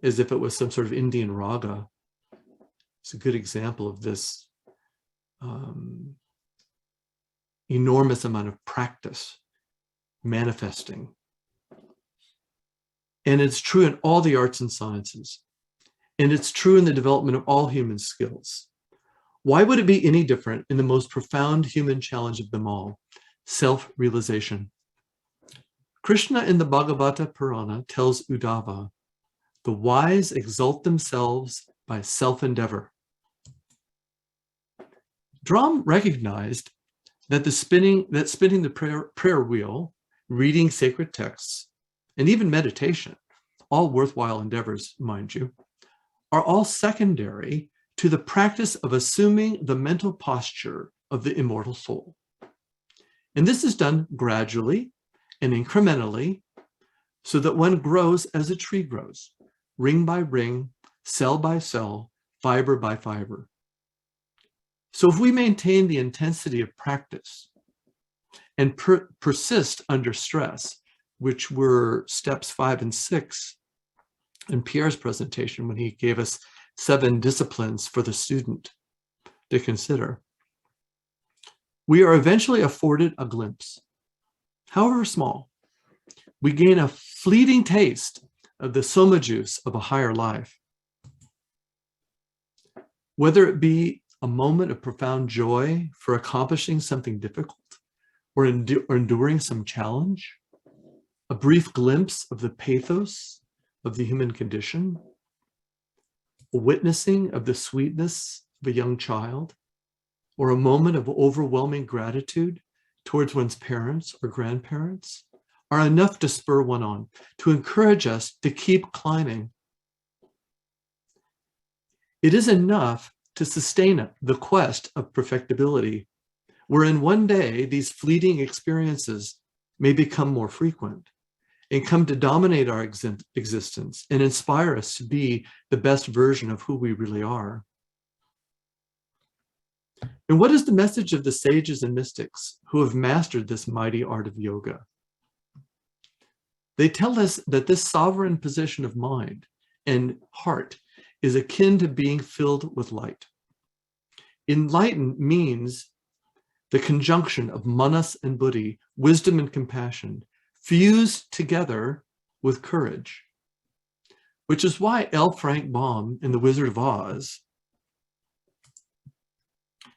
Speaker 3: as if it was some sort of Indian raga. It's a good example of this enormous amount of practice manifesting. And it's true in all the arts and sciences. And it's true in the development of all human skills. Why would it be any different in the most profound human challenge of them all, self-realization? Krishna in the Bhagavata Purana tells Uddhava, the wise exalt themselves by self-endeavor. Dhram recognized that spinning the prayer wheel, reading sacred texts, and even meditation, all worthwhile endeavors, mind you, are all secondary to the practice of assuming the mental posture of the immortal soul. And this is done gradually and incrementally so that one grows as a tree grows, ring by ring, cell by cell, fiber by fiber. So if we maintain the intensity of practice and persist under stress, which were steps 5 and 6 in Pierre's presentation when he gave us 7 disciplines for the student to consider, we are eventually afforded a glimpse, however small. We gain a fleeting taste of the soma juice of a higher life. Whether it be a moment of profound joy for accomplishing something difficult or enduring some challenge, a brief glimpse of the pathos of the human condition, a witnessing of the sweetness of a young child, or a moment of overwhelming gratitude towards one's parents or grandparents, are enough to spur one on, to encourage us to keep climbing. It is enough to sustain the quest of perfectibility, wherein one day these fleeting experiences may become more frequent and come to dominate our existence and inspire us to be the best version of who we really are. And what is the message of the sages and mystics who have mastered this mighty art of yoga? They tell us that this sovereign position of mind and heart is akin to being filled with light. Enlightened means the conjunction of manas and buddhi, wisdom and compassion, fused together with courage, which is why L. Frank Baum in The Wizard of Oz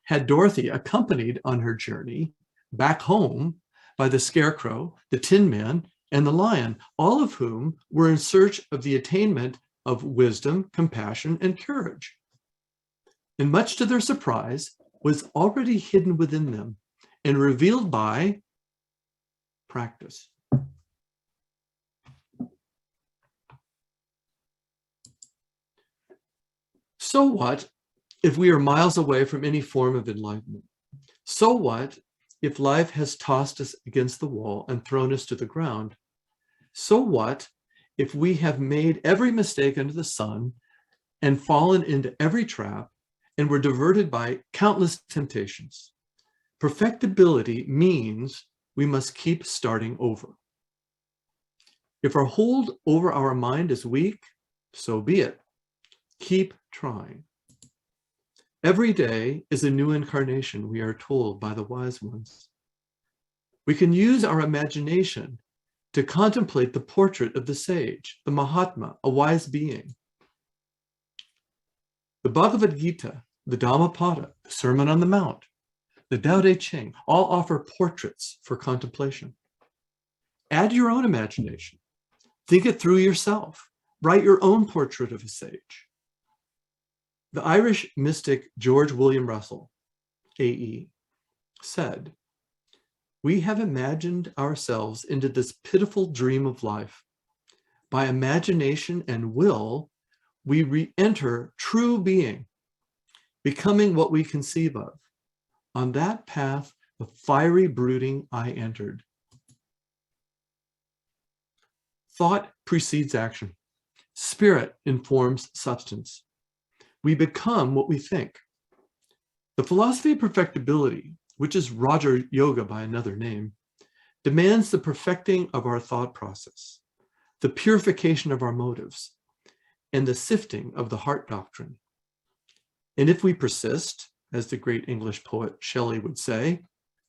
Speaker 3: had Dorothy accompanied on her journey back home by the Scarecrow, the Tin Man, and the Lion, all of whom were in search of the attainment of wisdom, compassion, and courage. And much to their surprise, was already hidden within them and revealed by practice. So what if we are miles away from any form of enlightenment? So what if life has tossed us against the wall and thrown us to the ground? So what if we have made every mistake under the sun and fallen into every trap and were diverted by countless temptations. Perfectibility means we must keep starting over. If our hold over our mind is weak, so be it. Keep trying. Every day is a new incarnation, we are told by the wise ones. We can use our imagination to contemplate the portrait of the sage, the Mahatma, a wise being. The Bhagavad Gita, the Dhammapada, the Sermon on the Mount, the Tao Te Ching, all offer portraits for contemplation. Add your own imagination. Think it through yourself. Write your own portrait of a sage. The Irish mystic George William Russell, A.E., said, "We have imagined ourselves into this pitiful dream of life. By imagination and will, we re-enter true being, becoming what we conceive of. On that path, the fiery brooding I entered." Thought precedes action. Spirit informs substance. We become what we think. The philosophy of perfectibility, which is Raja Yoga by another name, demands the perfecting of our thought process, the purification of our motives, and the sifting of the heart doctrine. And if we persist, as the great English poet Shelley would say,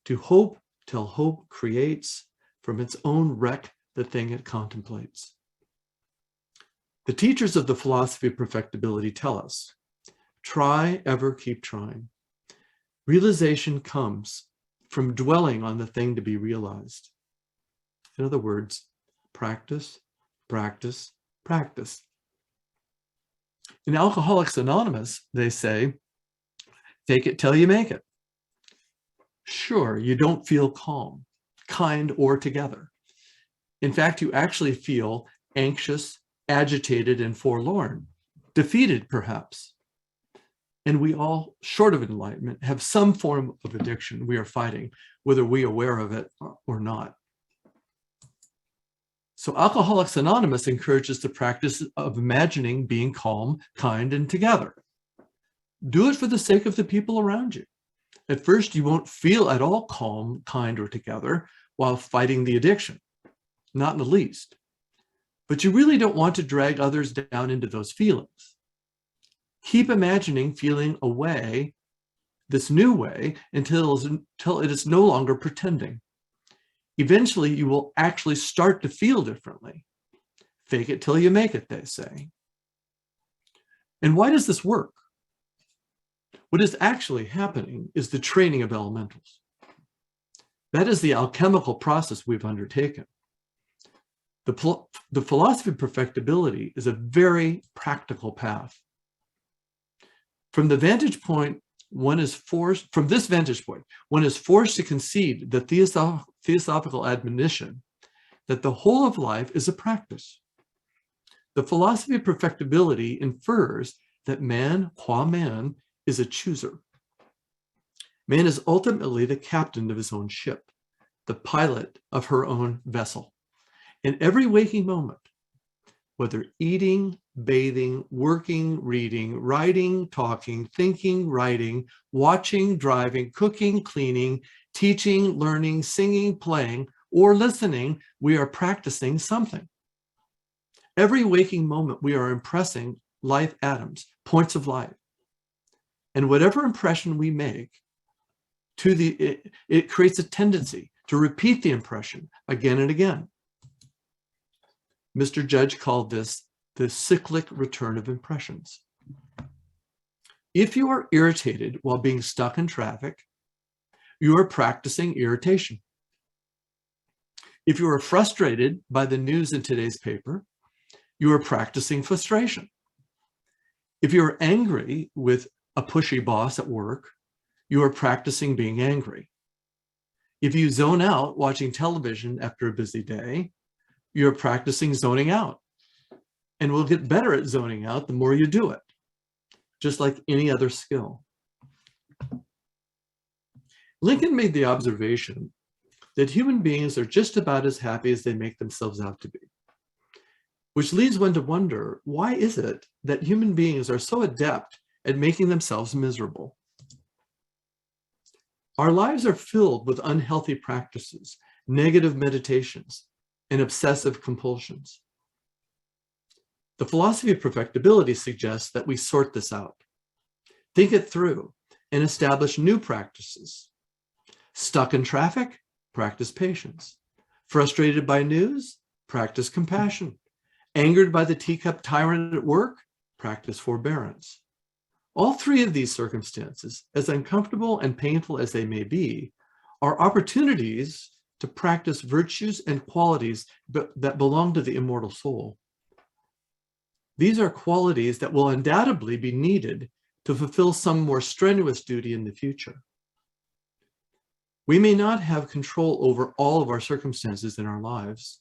Speaker 3: to hope till hope creates from its own wreck the thing it contemplates. The teachers of the philosophy of perfectibility tell us, try, ever keep trying. Realization comes from dwelling on the thing to be realized. In other words, practice, practice, practice. In Alcoholics Anonymous, they say, fake it till you make it. Sure, you don't feel calm, kind, or together. In fact, you actually feel anxious, agitated, and forlorn, defeated perhaps. And we all, short of enlightenment, have some form of addiction we are fighting, whether we are aware of it or not. So Alcoholics Anonymous encourages the practice of imagining being calm, kind, and together. Do it for the sake of the people around you. At first, you won't feel at all calm, kind, or together while fighting the addiction, not in the least. But you really don't want to drag others down into those feelings. Keep imagining feeling a way, this new way, until it is no longer pretending. Eventually, you will actually start to feel differently. Fake it till you make it, they say. And why does this work? What is actually happening is the training of elementals. That is the alchemical process we've undertaken. The philosophy of perfectibility is a very practical path. From this vantage point, one is forced to concede the theosophical admonition that the whole of life is a practice. The philosophy of perfectibility infers that man, qua man, is a chooser. Man is ultimately the captain of his own ship, the pilot of her own vessel. In every waking moment, whether eating, bathing, working, reading, writing, talking, thinking, writing, watching, driving, cooking, cleaning, teaching, learning, singing, playing, or listening, we are practicing something. Every waking moment, we are impressing life atoms, points of light. And whatever impression we make, it creates a tendency to repeat the impression again and again. Mr. Judge called this the cyclic return of impressions. If you are irritated while being stuck in traffic, you are practicing irritation. If you are frustrated by the news in today's paper, you are practicing frustration. If you are angry with a pushy boss at work, you are practicing being angry. If you zone out watching television after a busy day, you're practicing zoning out. And we'll get better at zoning out the more you do it, just like any other skill. Lincoln made the observation that human beings are just about as happy as they make themselves out to be. which leads one to wonder, why is it that human beings are so adept at making themselves miserable? Our lives are filled with unhealthy practices, negative meditations, and obsessive compulsions. The philosophy of perfectibility suggests that we sort this out, think it through, and establish new practices. Stuck in traffic? Practice patience. Frustrated by news? Practice compassion. Angered by the teacup tyrant at work? Practice forbearance. All three of these circumstances, as uncomfortable and painful as they may be, are opportunities to practice virtues and qualities that belong to the immortal soul. These are qualities that will undoubtedly be needed to fulfill some more strenuous duty in the future. We may not have control over all of our circumstances in our lives.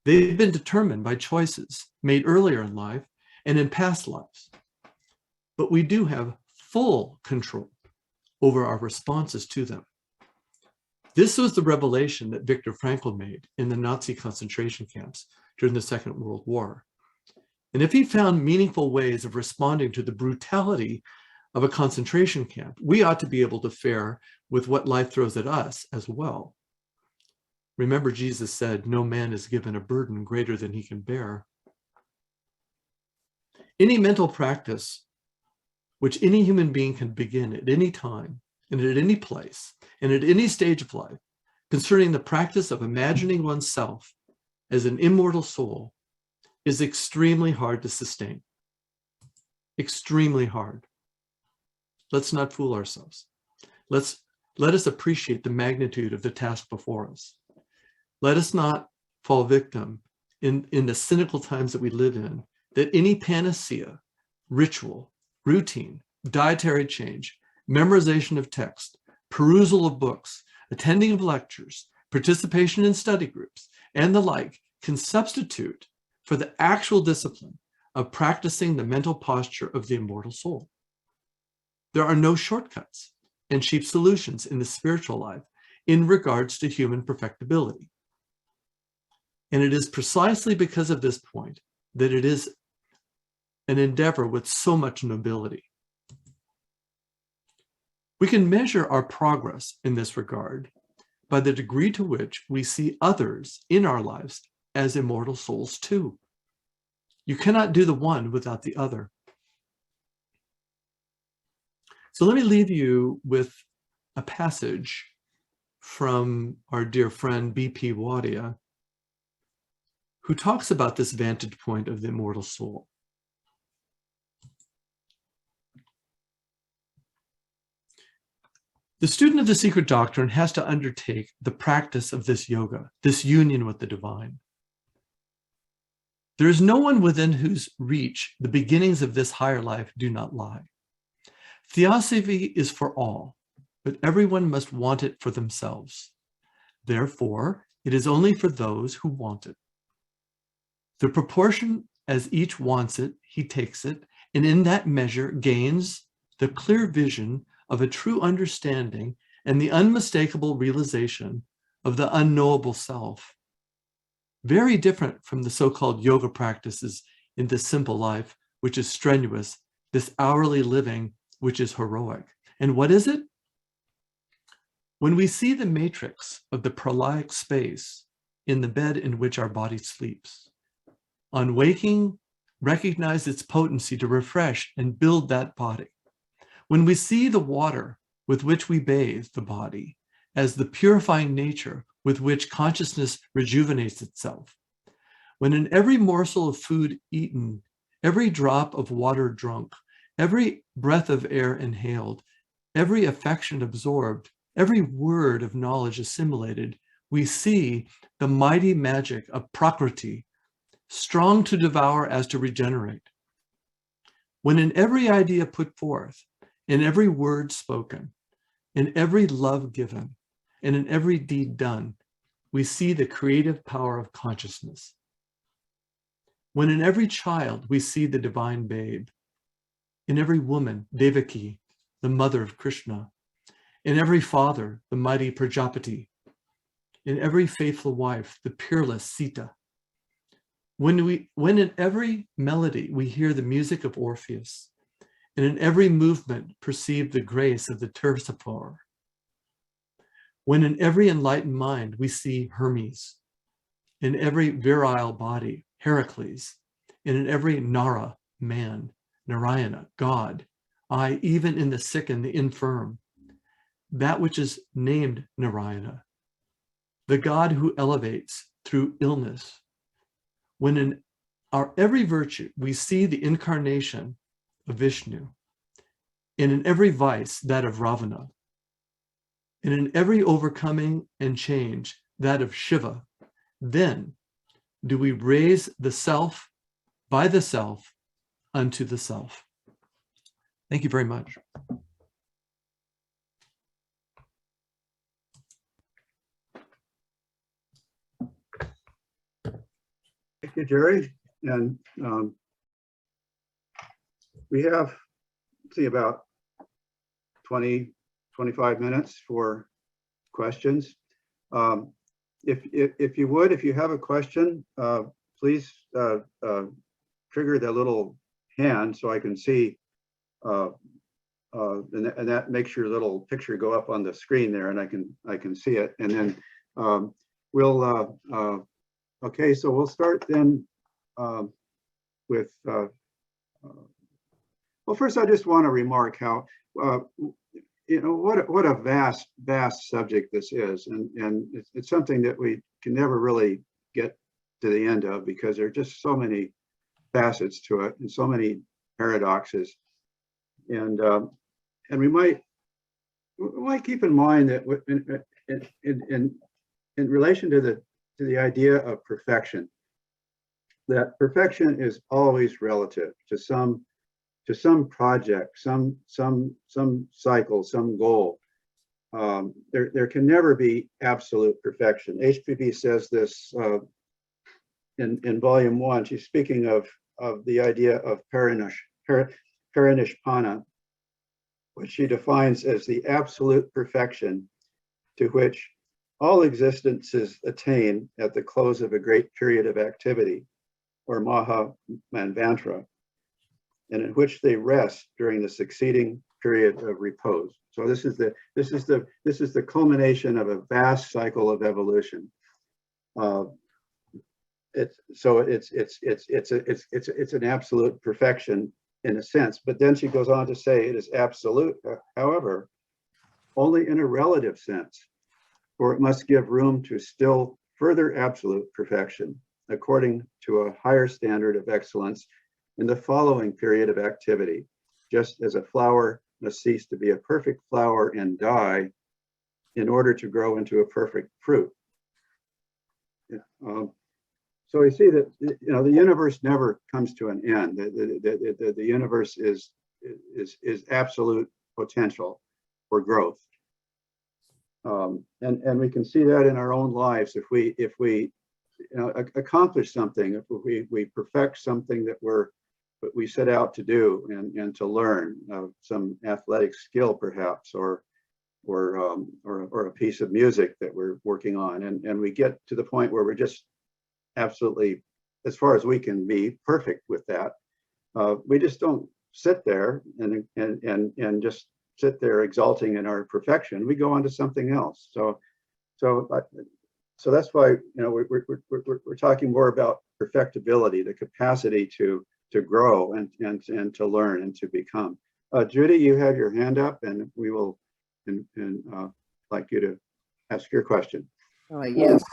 Speaker 3: They've been determined by choices made earlier in life and in past lives. But we do have full control over our responses to them. This was the revelation that Viktor Frankl made in the Nazi concentration camps during the Second World War. And if he found meaningful ways of responding to the brutality of a concentration camp, we ought to be able to fare with what life throws at us as well. Remember, Jesus said, "No man is given a burden greater than he can bear." Any mental practice which any human being can begin at any time and at any place and at any stage of life concerning the practice of imagining oneself as an immortal soul is extremely hard to sustain. Extremely hard. Let's not fool ourselves. Let us appreciate the magnitude of the task before us. Let us not fall victim in the cynical times that we live in, that any panacea, ritual, routine, dietary change, memorization of text, perusal of books, attending of lectures, participation in study groups, and the like can substitute for the actual discipline of practicing the mental posture of the immortal soul. There are no shortcuts and cheap solutions in the spiritual life in regards to human perfectibility. And it is precisely because of this point that it is an endeavor with so much nobility. We can measure our progress in this regard by the degree to which we see others in our lives as immortal souls too. You cannot do the one without the other. So let me leave you with a passage from our dear friend B.P. Wadia, who talks about this vantage point of the immortal soul. The student of the secret doctrine has to undertake the practice of this yoga, this union with the divine. There is no one within whose reach the beginnings of this higher life do not lie. Theosophy is for all, but everyone must want it for themselves. Therefore, it is only for those who want it. The proportion as each wants it, he takes it, and in that measure gains the clear vision of a true understanding and the unmistakable realization of the unknowable self. Very different from the so-called yoga practices in this simple life, which is strenuous, this hourly living, which is heroic. And what is it? When we see the matrix of the pralaic space in the bed in which our body sleeps, on waking, recognize its potency to refresh and build that body. When we see the water with which we bathe the body as the purifying nature with which consciousness rejuvenates itself, when in every morsel of food eaten, every drop of water drunk, every breath of air inhaled, every affection absorbed, every word of knowledge assimilated, we see the mighty magic of Prakriti, strong to devour as to regenerate. When in every idea put forth, in every word spoken, in every love given, and in every deed done, we see the creative power of consciousness. When in every child we see the divine babe, in every woman, Devaki, the mother of Krishna, in every father, the mighty Prajapati, in every faithful wife, the peerless Sita, When in every melody we hear the music of Orpheus, and in every movement perceive the grace of the Theosophy, when in every enlightened mind we see Hermes, in every virile body, Heracles, and in every Nara, man, Narayana, God, I, even in the sick and the infirm, that which is named Narayana, the God who elevates through illness. When in our every virtue we see the incarnation of Vishnu, and in every vice that of Ravana, and in every overcoming and change that of Shiva, then do we raise the self by the self unto the self. Thank you very much.
Speaker 1: Thank you, Jerry. And we have, see, about 20, 25 minutes for questions. If you would, if you have a question, please trigger the little hand so I can see, and that makes your little picture go up on the screen there, and I can see it. And then we'll okay, so we'll start then with well, first I just want to remark how you know what a vast subject this is, and it's something that we can never really get to the end of, because there are just so many facets to it and so many paradoxes, and we might keep in mind that in relation to the idea of perfection, that perfection is always relative to some project, some cycle, some goal. There can never be absolute perfection. HPB says this in volume 1. She's speaking of the idea of parinishpana, which she defines as the absolute perfection to which all existences attain at the close of a great period of activity, or maha manvantara, and in which they rest during the succeeding period of repose. So this is the culmination of a vast cycle of evolution. It's an absolute perfection in a sense, but then she goes on to say it is absolute, however, only in a relative sense, for it must give room to still further absolute perfection, according to a higher standard of excellence in the following period of activity, just as a flower must cease to be a perfect flower and die in order to grow into a perfect fruit. So we see that the universe never comes to an end. The universe is absolute potential for growth, and we can see that in our own lives if we accomplish something, if we perfect something that we set out to do and to learn, some athletic skill perhaps, or a piece of music that we're working on, and we get to the point where we're just absolutely, as far as we can be, perfect with that. We just don't sit there and just sit there exalting in our perfection. We go on to something else. So that's why we're talking more about perfectibility, the capacity to grow and to learn and to become. Judy, you have your hand up, and we will like you to ask your question.
Speaker 4: Yes.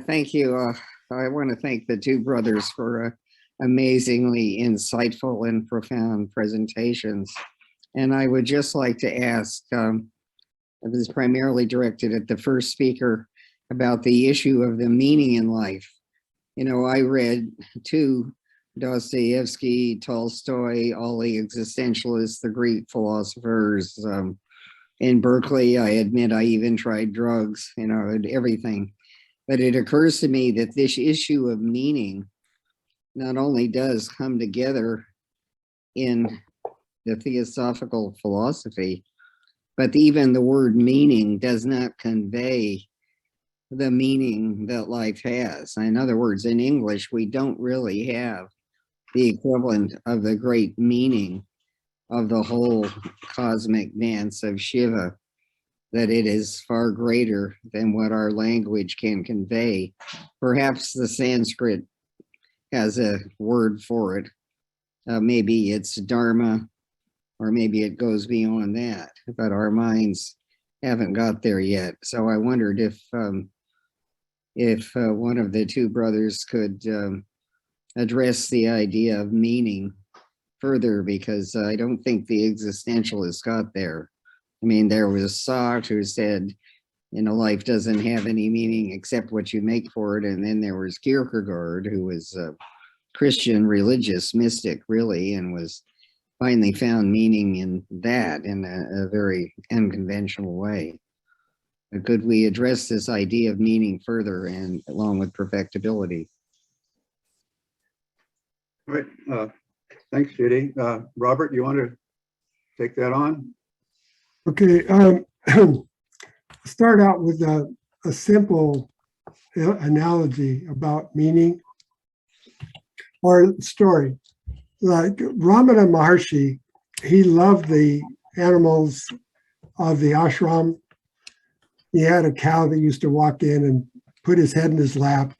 Speaker 4: Thank you. I want to thank the two brothers for amazingly insightful and profound presentations. And I would just like to ask, it was primarily directed at the first speaker, about the issue of the meaning in life. I read too Dostoevsky, Tolstoy, all the existentialists, the Greek philosophers. In Berkeley, I admit I even tried drugs, everything. But it occurs to me that this issue of meaning not only does come together in the theosophical philosophy, but even the word meaning does not convey the meaning that life has. In other words, in English, we don't really have the equivalent of the great meaning of the whole cosmic dance of Shiva, that it is far greater than what our language can convey. Perhaps the Sanskrit has a word for it. Maybe it's Dharma, or maybe it goes beyond that, but our minds haven't got there yet. So I wondered if one of the two brothers could address the idea of meaning further, because I don't think the existentialists got there. I mean, there was Sartre who said, life doesn't have any meaning except what you make for it. And then there was Kierkegaard, who was a Christian religious mystic, really, and was finally found meaning in that in a very unconventional way. Could we address this idea of meaning further, and along with perfectibility?
Speaker 1: All right. Thanks, Judy. Robert, you want to take that on?
Speaker 2: Okay, start out with a simple analogy about meaning or story. Like Ramana Maharshi, he loved the animals of the ashram. He had a cow that used to walk in and put his head in his lap.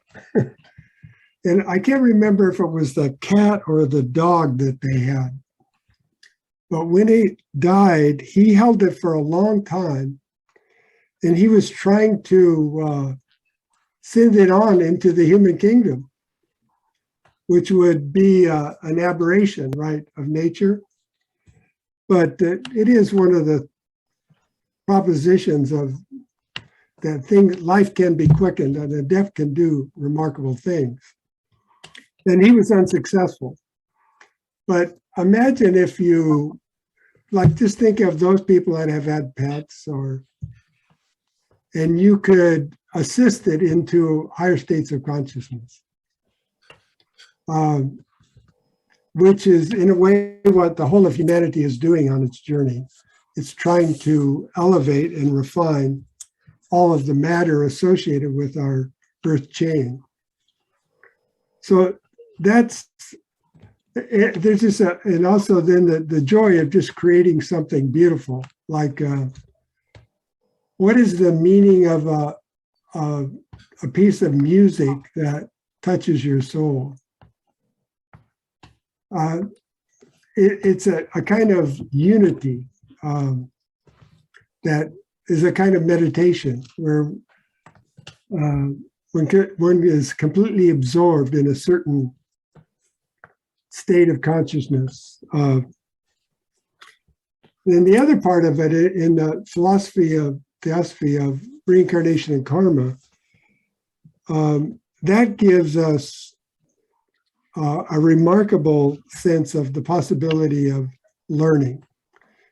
Speaker 2: And I can't remember if it was the cat or the dog that they had. But when he died, he held it for a long time. And he was trying to send it on into the human kingdom, which would be an aberration, right, of nature. But it is one of the propositions of that thing, life can be quickened and the deaf can do remarkable things. And he was unsuccessful. But imagine if you, like, just think of those people that have had pets, and you could assist it into higher states of consciousness, which is in a way what the whole of humanity is doing on its journey. It's trying to elevate and refine all of the matter associated with our earth chain. So there's just and also then the joy of just creating something beautiful. Like, what is the meaning of a piece of music that touches your soul? It's a kind of unity that is a kind of meditation where one is completely absorbed in a certain state of consciousness. Then the other part of it, in the philosophy of Theosophy of reincarnation and karma, that gives us a remarkable sense of the possibility of learning.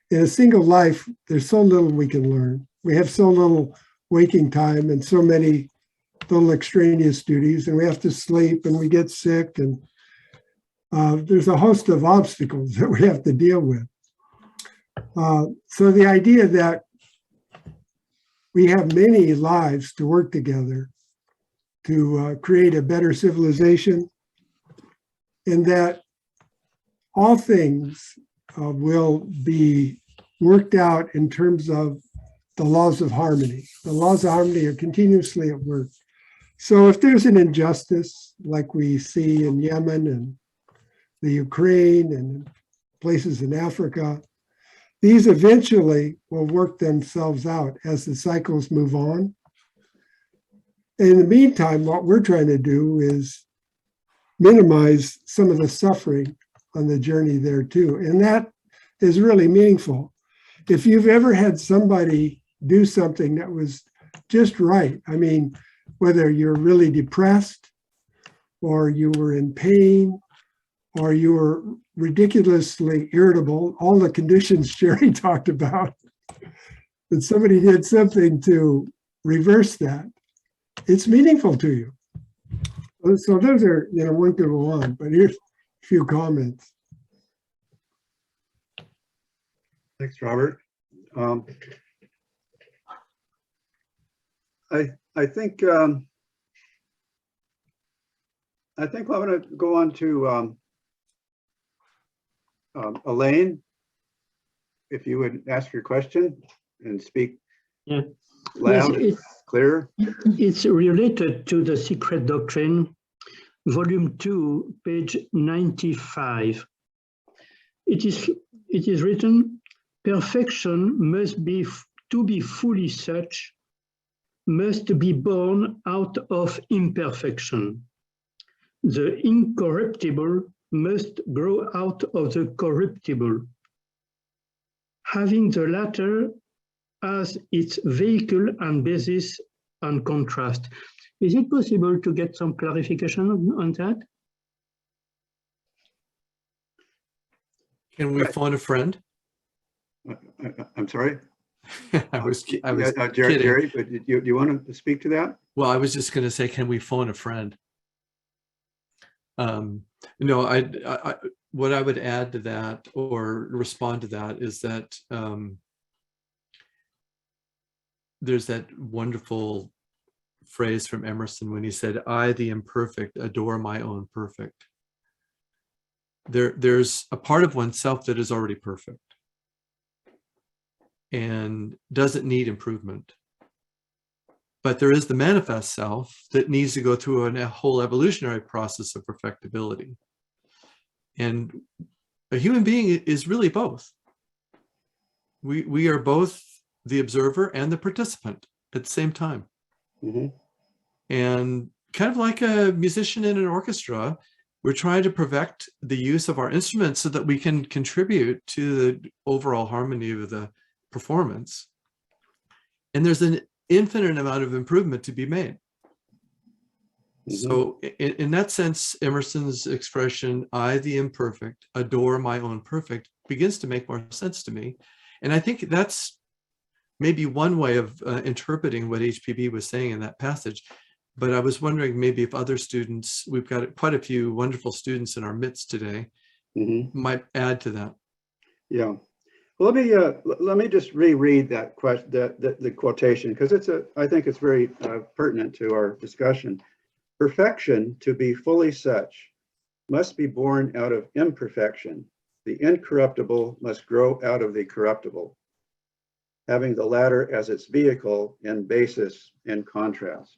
Speaker 2: In a single life, there's so little we can learn. We have so little waking time and so many little extraneous duties, and we have to sleep and we get sick, and there's a host of obstacles that we have to deal with. So the idea that we have many lives to work together to create a better civilization, and that all things will be worked out in terms of the laws of harmony. The laws of harmony are continuously at work. So if there's an injustice, like we see in Yemen and the Ukraine and places in Africa, these eventually will work themselves out as the cycles move on. In the meantime, what we're trying to do is minimize some of the suffering on the journey there too. And that is really meaningful. If you've ever had somebody do something that was just right, I mean, whether you're really depressed or you were in pain or you were ridiculously irritable, all the conditions Sherry talked about, and somebody did something to reverse that, it's meaningful to you. So those are, one could go on, but here's a few comments.
Speaker 1: Thanks, Robert. I think I'm going to go on to Elaine. If you would ask your question and speak
Speaker 5: Yeah.
Speaker 1: loud and clear.
Speaker 5: It's related to the Secret Doctrine, Volume 2, page 95. It is written, perfection must be, to be fully such, must be born out of imperfection. The incorruptible must grow out of the corruptible. Having the latter as its vehicle and basis and contrast. Is it possible to get some clarification on that?
Speaker 3: Can we phone a friend?
Speaker 1: I'm sorry.
Speaker 3: I was
Speaker 1: Jerry,
Speaker 3: kidding.
Speaker 1: but do you want to speak to that?
Speaker 3: Well, I was just going to say, can we phone a friend? No, I what I would add to that or respond to that is that there's that wonderful phrase from Emerson when he said, I, the imperfect, adore my own perfect. There's a part of oneself that is already perfect and doesn't need improvement. But there is the manifest self that needs to go through a whole evolutionary process of perfectibility. And a human being is really both. We are both the observer and the participant at the same time.
Speaker 1: Mm-hmm.
Speaker 3: And kind of like a musician in an orchestra, we're trying to perfect the use of our instruments so that we can contribute to the overall harmony of the performance. And there's an infinite amount of improvement to be made. Mm-hmm. So in that sense, Emerson's expression, I, the imperfect, adore my own perfect, begins to make more sense to me. And I think that's maybe one way of interpreting what HPB was saying in that passage. But I was wondering maybe if other students, we've got quite a few wonderful students in our midst today, mm-hmm. might add to that.
Speaker 1: Yeah. Well, let me just reread that question, the quotation, because I think it's very pertinent to our discussion. Perfection, to be fully such, must be born out of imperfection. The incorruptible must grow out of the corruptible, having the latter as its vehicle and basis in contrast.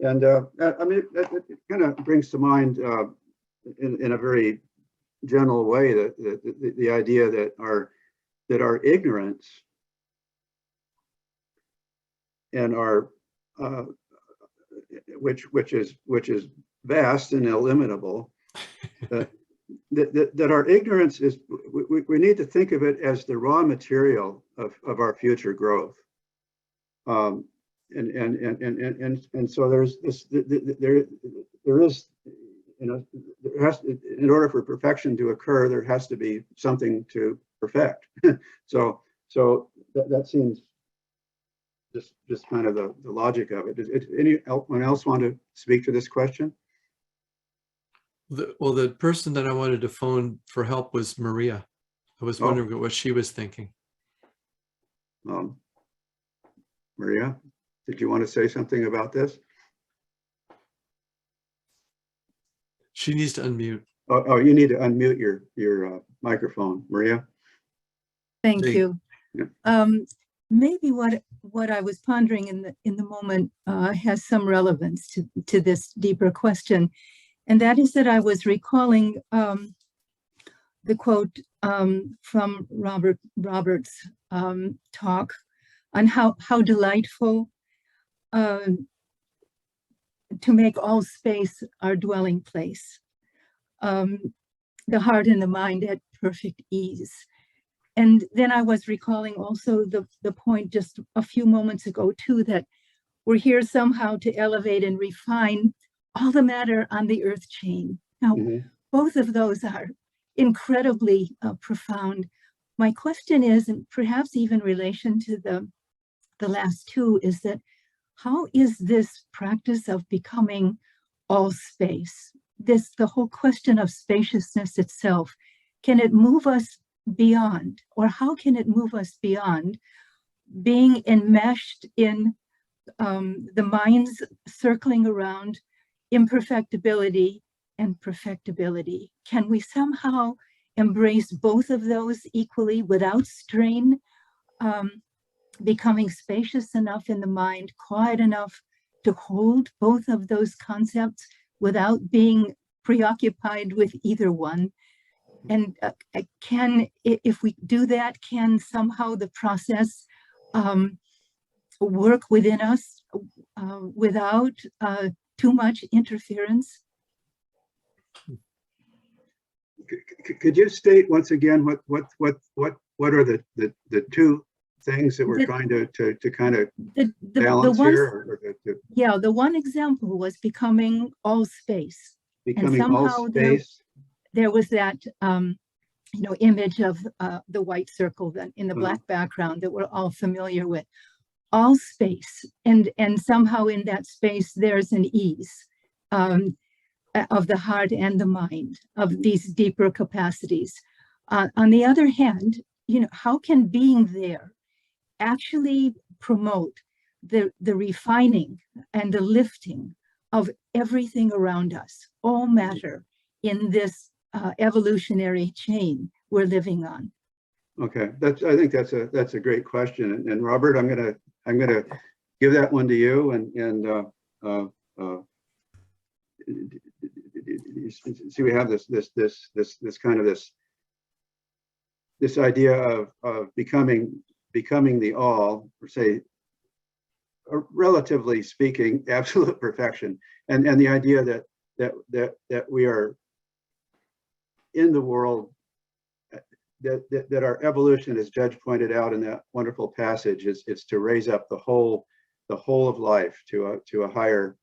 Speaker 1: And I mean, it kind of brings to mind in a very general way the idea that our ignorance and our which is vast and illimitable, that our ignorance is, we need to think of it as the raw material of our future growth. And so there's this, there is, you know, there has to, in order for perfection to occur, there has to be something to perfect. so that seems just kind of the logic of it. Does anyone else want to speak to this question?
Speaker 3: Well, the person that I wanted to phone for help was Maria. I was wondering what she was thinking.
Speaker 1: Maria, did you want to say something about this?
Speaker 3: She needs to unmute.
Speaker 1: Oh, you need to unmute your microphone, Maria.
Speaker 6: Thank you. Yeah. Maybe what I was pondering in the moment has some relevance to this deeper question, and that is that I was recalling the quote from Robert's talk on how delightful to make all space our dwelling place, the heart and the mind at perfect ease. And then I was recalling also the point just a few moments ago too, that we're here somehow to elevate and refine all the matter on the earth chain. Now, both of those are incredibly profound. My question is, and perhaps even relation to the last two, is that how is this practice of becoming all space, the whole question of spaciousness itself, can it move us beyond, or how can it move us beyond being enmeshed in the mind's circling around imperfectibility and perfectibility. Can we somehow embrace both of those equally without strain, becoming spacious enough in the mind, quiet enough to hold both of those concepts without being preoccupied with either one? And if we do that, can somehow the process work within us without too much interference?
Speaker 1: Could you state once again what are the two things that we're trying to kind of balance here?
Speaker 6: Yeah, the one example was becoming all space.
Speaker 1: Becoming all space.
Speaker 6: There was that image of the white circle in the black background that we're all familiar with. All space, and somehow in that space there's an ease of the heart and the mind, of these deeper capacities. On the other hand, how can being there actually promote the refining and the lifting of everything around us, all matter in this evolutionary chain we're living on?
Speaker 1: Okay, I think that's a great question, and Robert, I'm gonna give that one to you, and see, we have this kind of this idea of becoming the all, or say, relatively speaking, absolute perfection, and the idea that we are in the world, that our evolution, as Judge pointed out in that wonderful passage, is to raise up the whole of life to a higher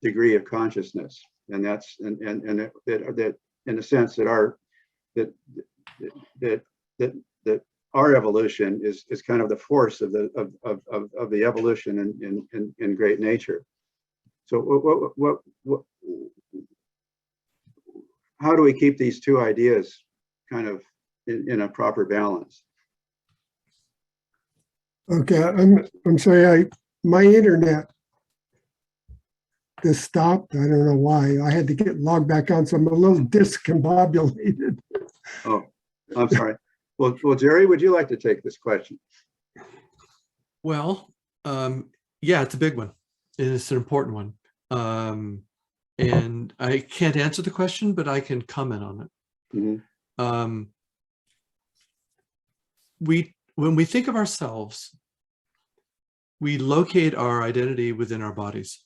Speaker 1: degree of consciousness, and that's that in a sense that our evolution is kind of the force of the evolution in great nature. So how do we keep these two ideas kind of in a proper balance?
Speaker 2: Okay, I'm sorry, my internet just stopped. I don't know why. I had to get logged back on, so I'm a little discombobulated.
Speaker 1: Oh, I'm sorry. Well, Jerry, would you like to take this question?
Speaker 3: Well, yeah, it's a big one. It's an important one. And I can't answer the question, but I can comment on it.
Speaker 1: Mm-hmm.
Speaker 3: When we think of ourselves, we locate our identity within our bodies.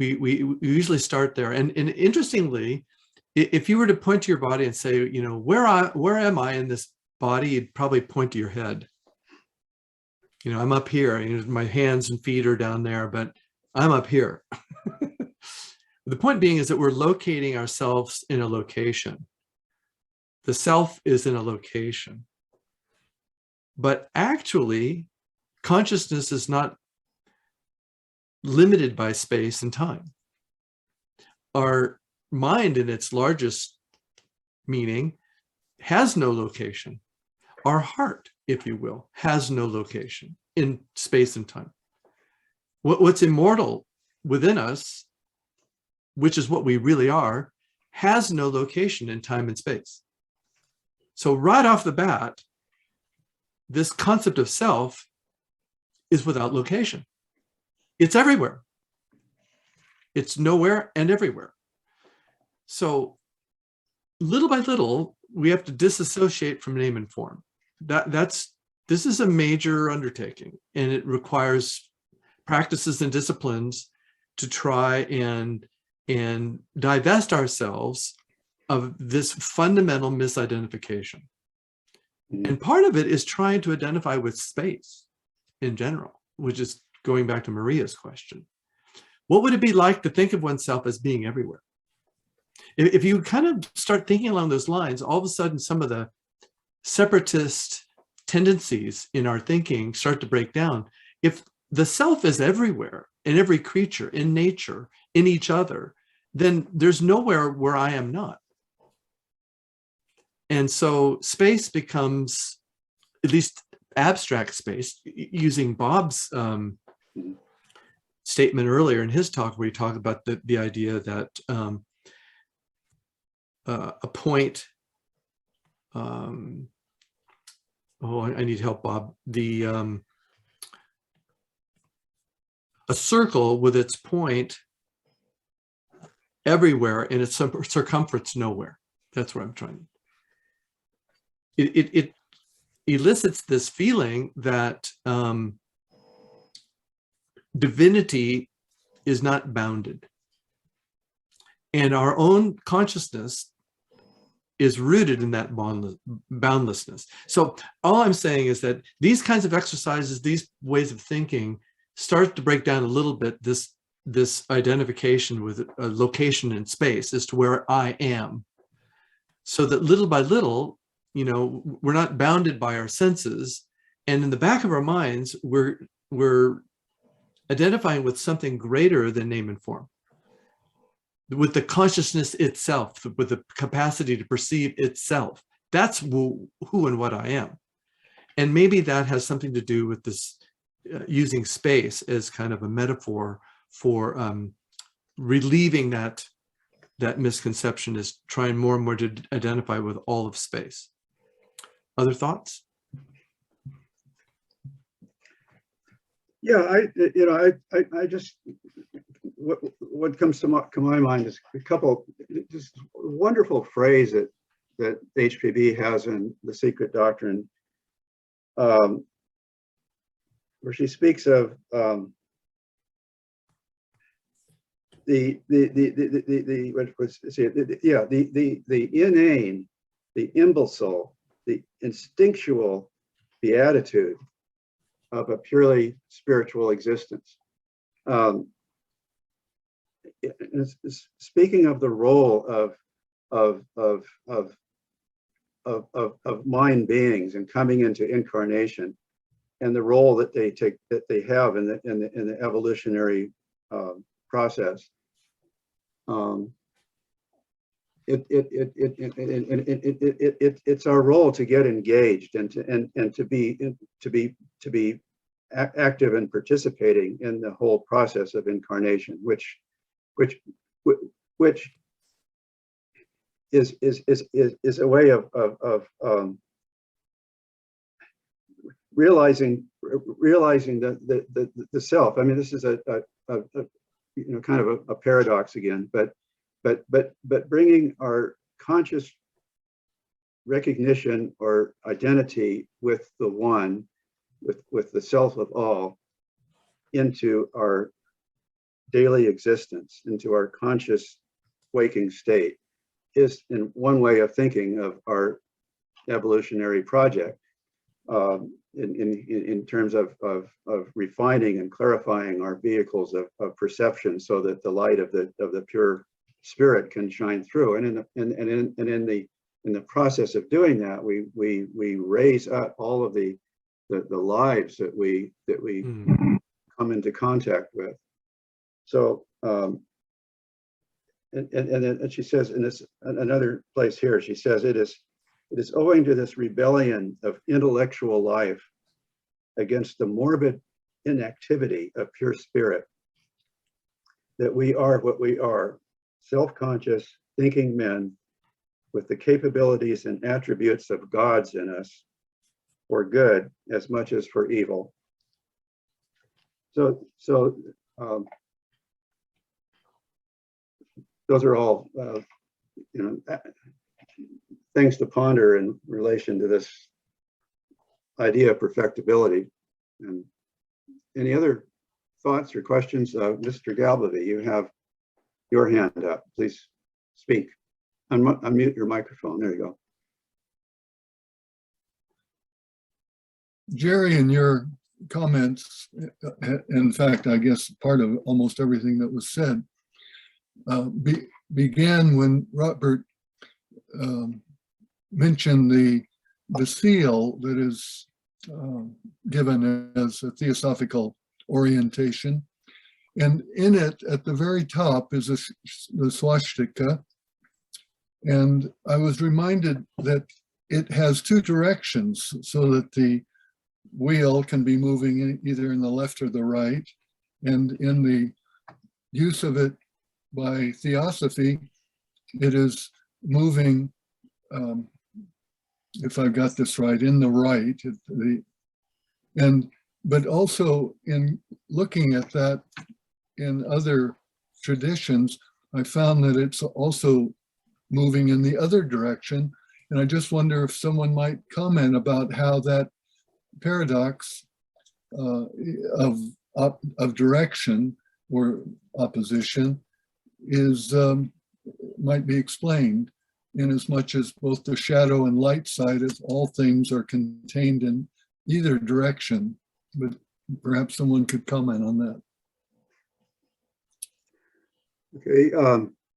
Speaker 3: We usually start there. And interestingly, if you were to point to your body and say, where am I in this body, you'd probably point to your head. I'm up here. My hands and feet are down there, but I'm up here. The point being is that we're locating ourselves in a location. The self is in a location. But actually, consciousness is not limited by space and time. Our mind, in its largest meaning, has no location. Our heart, if you will, has no location in space and time. What's immortal within us, which is what we really are, has no location in time and space. So right off the bat, this concept of self is without location. It's everywhere. It's nowhere and everywhere. So little by little, we have to disassociate from name and form. This is a major undertaking, and it requires practices and disciplines to try and divest ourselves of this fundamental misidentification. And part of it is trying to identify with space in general, which is going back to Maria's question. What would it be like to think of oneself as being everywhere? If you kind of start thinking along those lines, all of a sudden some of the separatist tendencies in our thinking start to break down. If the self is everywhere, in every creature, in nature, in each other, then there's nowhere where I am not. And so space becomes, at least abstract space, using Bob's statement earlier in his talk, where he talked about the idea that a point, I need help, Bob. A circle with its point everywhere and its circumference nowhere. That's what I'm trying. It elicits this feeling that divinity is not bounded, and our own consciousness is rooted in that boundlessness. So all I'm saying is that these kinds of exercises, these ways of thinking, start to break down a little bit this identification with a location in space as to where I am, so that little by little, you know, we're not bounded by our senses, and in the back of our minds, we're identifying with something greater than name and form, with the consciousness itself, with the capacity to perceive itself. That's who and what I am. And maybe that has something to do with this using space as kind of a metaphor for relieving that misconception, is trying more and more to identify with all of space. Other thoughts?
Speaker 1: Yeah, I just, what comes to my mind is a couple, just wonderful phrase that HPB has in The Secret Doctrine, where she speaks of the inane, the imbecile, the instinctual beatitude of a purely spiritual existence. Speaking of the role of mind beings and coming into incarnation, and the role that they have in the evolutionary process, it's our role to get engaged and to be active and participating in the whole process of incarnation, which is a way of realizing the self. I mean, this is a kind of a paradox again, but bringing our conscious recognition or identity with the one, with the self of all, into our daily existence, into our conscious waking state, is in one way of thinking of our evolutionary project, in terms of refining and clarifying our vehicles of perception, so that the light of the pure spirit can shine through. And in the process of doing that, we raise up all of the lives that we come into contact with. So and she says in this another place here, she says it is owing to this rebellion of intellectual life against the morbid inactivity of pure spirit that we are what we are, self-conscious thinking men with the capabilities and attributes of gods in us, for good as much as for evil. So those are all things to ponder in relation to this idea of perfectibility. And any other thoughts or questions? Mr. Galbavy, you have your hand up. Please speak. Unmute your microphone. There you go.
Speaker 7: Jerry, in your comments, in fact, I guess part of almost everything that was said, began when Robert mentioned the seal that is given as a theosophical orientation. And in it, at the very top, is the swastika. And I was reminded that it has two directions, so that the wheel can be moving either in the left or the right. And in the use of it by Theosophy, it is moving, if I've got this right, in the right. But also in looking at that in other traditions, I found that it's also moving in the other direction. And I just wonder if someone might comment about how that paradox of direction or opposition is might be explained, in as much as both the shadow and light side of all things are contained in either direction. But perhaps someone could comment on that.
Speaker 1: Okay,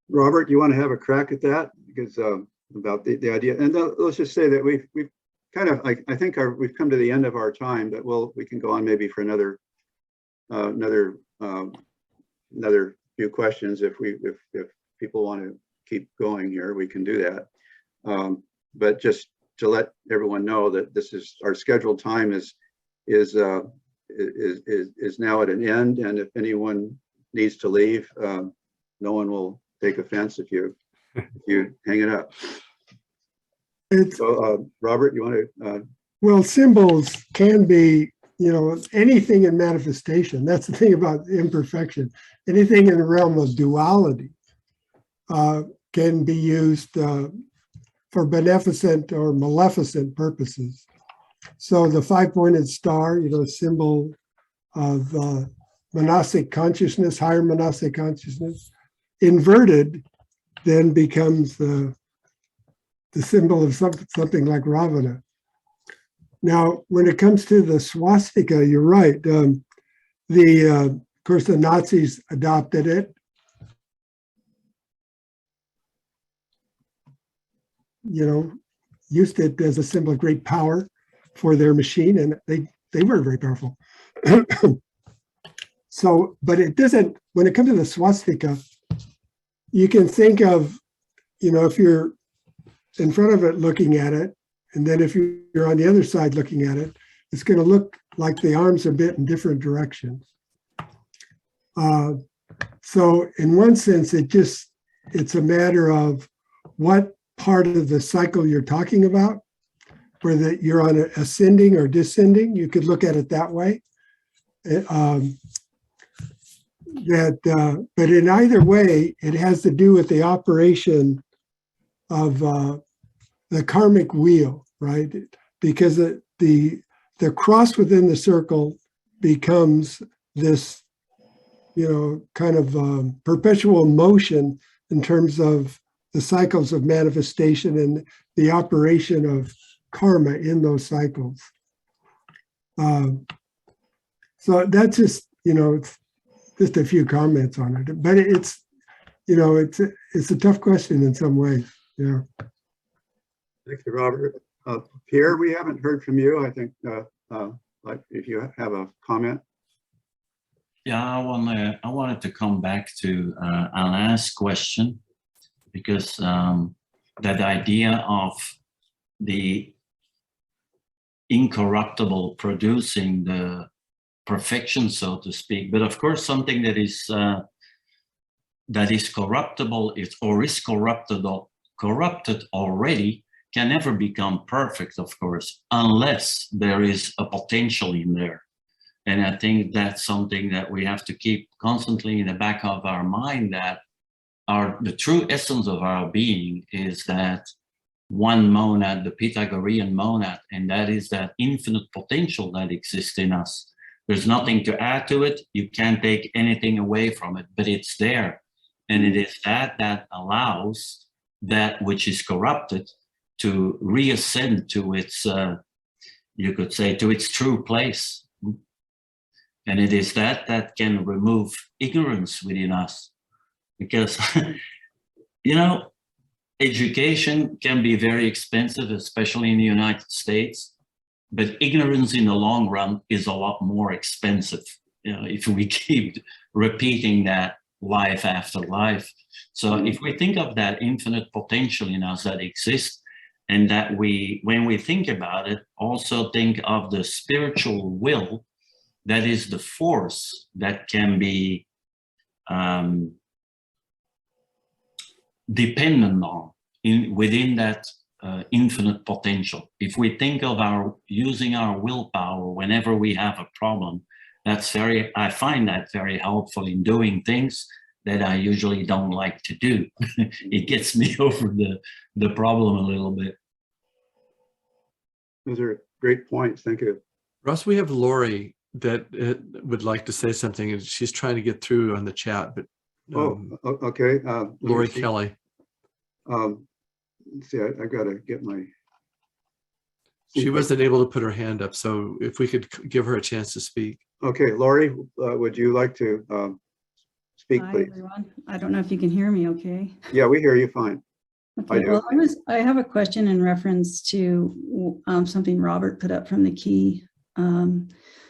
Speaker 1: Robert, you want to have a crack at that? Because about the idea, and let's just say that we've kind of, I think we've come to the end of our time, but we can go on maybe for another few questions. If people want to keep going here, we can do that. But just to let everyone know that this is our scheduled time is now at an end, and if anyone needs to leave, no one will take offense if you hang it up. So, Robert, you want to?
Speaker 2: Well, symbols can be, anything in manifestation. That's the thing about imperfection. Anything in the realm of duality can be used for beneficent or maleficent purposes. So the five-pointed star, symbol of monastic consciousness, higher monastic consciousness, inverted then becomes the symbol of something like Ravana. Now, when it comes to the swastika, you're right. Of course, the Nazis adopted it. Used it as a symbol of great power for their machine, and they were very powerful. So, but it doesn't, when it comes to the swastika, you can think of, if you're in front of it looking at it, and then if you're on the other side looking at it, it's going to look like the arms are bent in different directions. So in one sense, it's a matter of what part of the cycle you're talking about, whether you're on an ascending or descending. You could look at it that way. But in either way, it has to do with the operation of the karmic wheel, right? Because the cross within the circle becomes this, kind of perpetual motion in terms of the cycles of manifestation and the operation of karma in those cycles. So that's just, just a few comments on it, but it's a tough question in some ways. Yeah.
Speaker 1: Thank you, Robert. Pierre, we haven't heard from you. I think, like, if you have a comment.
Speaker 8: Yeah, I wanted to come back to Alain's question, because that idea of the incorruptible producing the perfection, so to speak, but of course something that is corruptible or is corrupted already can never become perfect, of course, unless there is a potential in there. And I think that's something that we have to keep constantly in the back of our mind, that the true essence of our being is that one monad, the Pythagorean monad, and that is that infinite potential that exists in us. There's nothing to add to it. You can't take anything away from it, but it's there. And it is that allows that which is corrupted to reascend to its, you could say, to its true place. And it is that can remove ignorance within us. Because, education can be very expensive, especially in the United States, but ignorance in the long run is a lot more expensive, if we keep repeating that life after life. So if we think of that infinite potential in us that exists, and that we, when we think about it, also think of the spiritual will that is the force that can be dependent on within that infinite potential. If we think of using our willpower whenever we have a problem, I find that very helpful in doing things that I usually don't like to do. It gets me over the problem a little bit.
Speaker 1: Those are great points. Thank you.
Speaker 3: Russ, we have Lori that would like to say something, and she's trying to get through on the chat, but
Speaker 1: Okay.
Speaker 3: Lori Kelly.
Speaker 1: Let's see, I got to get my.
Speaker 3: She wasn't able to put her hand up, so if we could give her a chance to speak.
Speaker 1: Okay, Lori, would you like to speak,
Speaker 9: Hi,
Speaker 1: please?
Speaker 9: everyone. I don't know if you can hear me okay.
Speaker 1: Yeah, we hear you fine.
Speaker 9: Okay,
Speaker 1: do.
Speaker 9: well, I have a question in reference to something Robert put up from the key.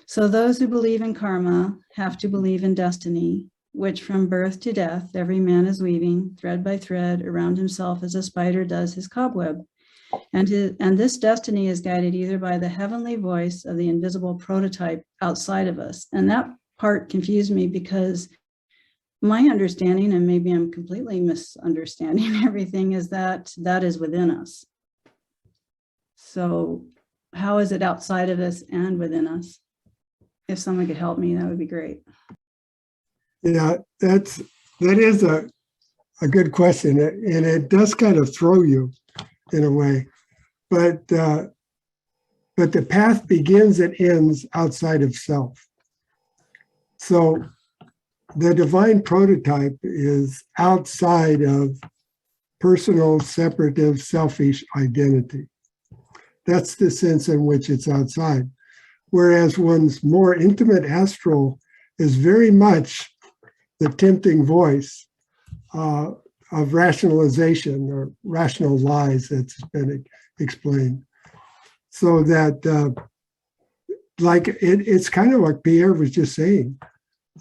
Speaker 9: So those who believe in karma have to believe in destiny, which from birth to death, every man is weaving thread by thread around himself as a spider does his cobweb. And this destiny is guided either by the heavenly voice of the invisible prototype outside of us. And that part confused me because my understanding, and maybe I'm completely misunderstanding everything, is that that is within us. So how is it outside of us and within us? If someone could help me, that would be great.
Speaker 2: Yeah, that is a good question, and it does kind of throw you in a way, but the path begins and ends outside of self. So the divine prototype is outside of personal, separative, selfish identity. That's the sense in which it's outside. Whereas one's more intimate astral is very much the tempting voice of rationalization or rational lies that's been explained. So that, like, it's kind of like Pierre was just saying.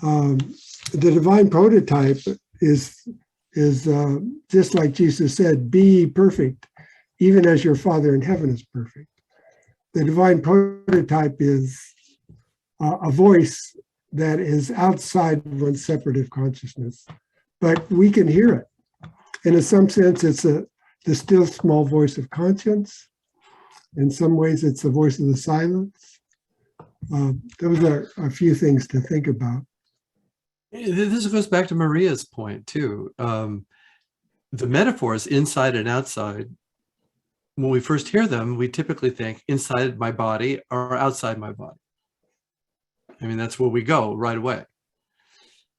Speaker 2: The divine prototype is just like Jesus said, be perfect, even as your Father in heaven is perfect. The divine prototype is a voice that is outside one's separative consciousness, but we can hear it. And in some sense, it's the still small voice of conscience. In some ways, it's the voice of the silence. Those are a few things to think about.
Speaker 3: This goes back to Maria's point too. The metaphors inside and outside, when we first hear them, we typically think inside my body or outside my body. I mean, that's where we go right away.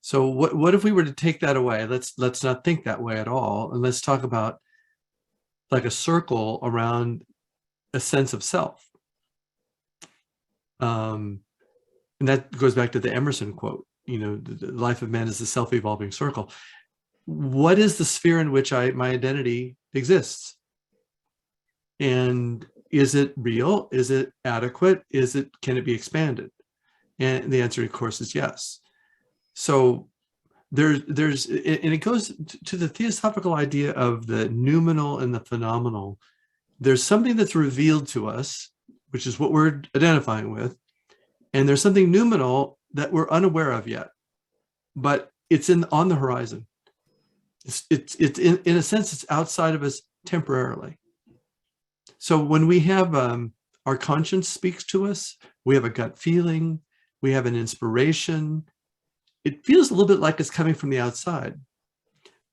Speaker 3: So what if we were to take that away? Let's not think that way at all. And let's talk about like a circle around a sense of self. And that goes back to the Emerson quote, you know, the life of man is a self-evolving circle. What is the sphere in which my identity exists? And is it real? Is it adequate? Can it be expanded? And the answer, of course, is yes. So and it goes to the theosophical idea of the noumenal and the phenomenal. There's something that's revealed to us, which is what we're identifying with. And there's something noumenal that we're unaware of yet, but it's on the horizon. It's in a sense, it's outside of us temporarily. So when we have our conscience speaks to us, we have a gut feeling, we have an inspiration. It feels a little bit like it's coming from the outside,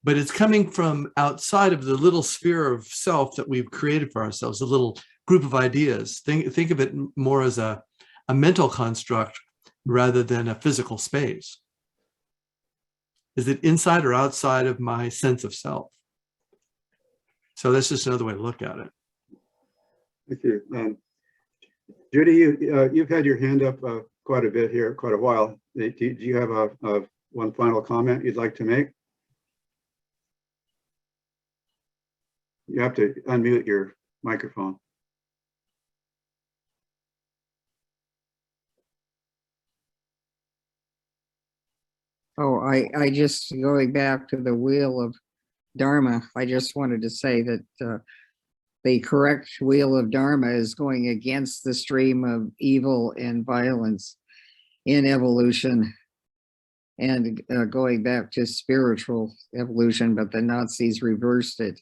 Speaker 3: but it's coming from outside of the little sphere of self that we've created for ourselves, a little group of ideas. Think of it more as a mental construct rather than a physical space. Is it inside or outside of my sense of self? So that's just another way to look at it.
Speaker 1: Thank you. Judy, you've had your hand up quite a bit here, quite a while. Do you have one final comment you'd like to make? You have to unmute your microphone.
Speaker 4: Oh, I just, going back to the wheel of Dharma, I just wanted to say that the correct wheel of Dharma is going against the stream of evil and violence in evolution and going back to spiritual evolution, but the Nazis reversed it.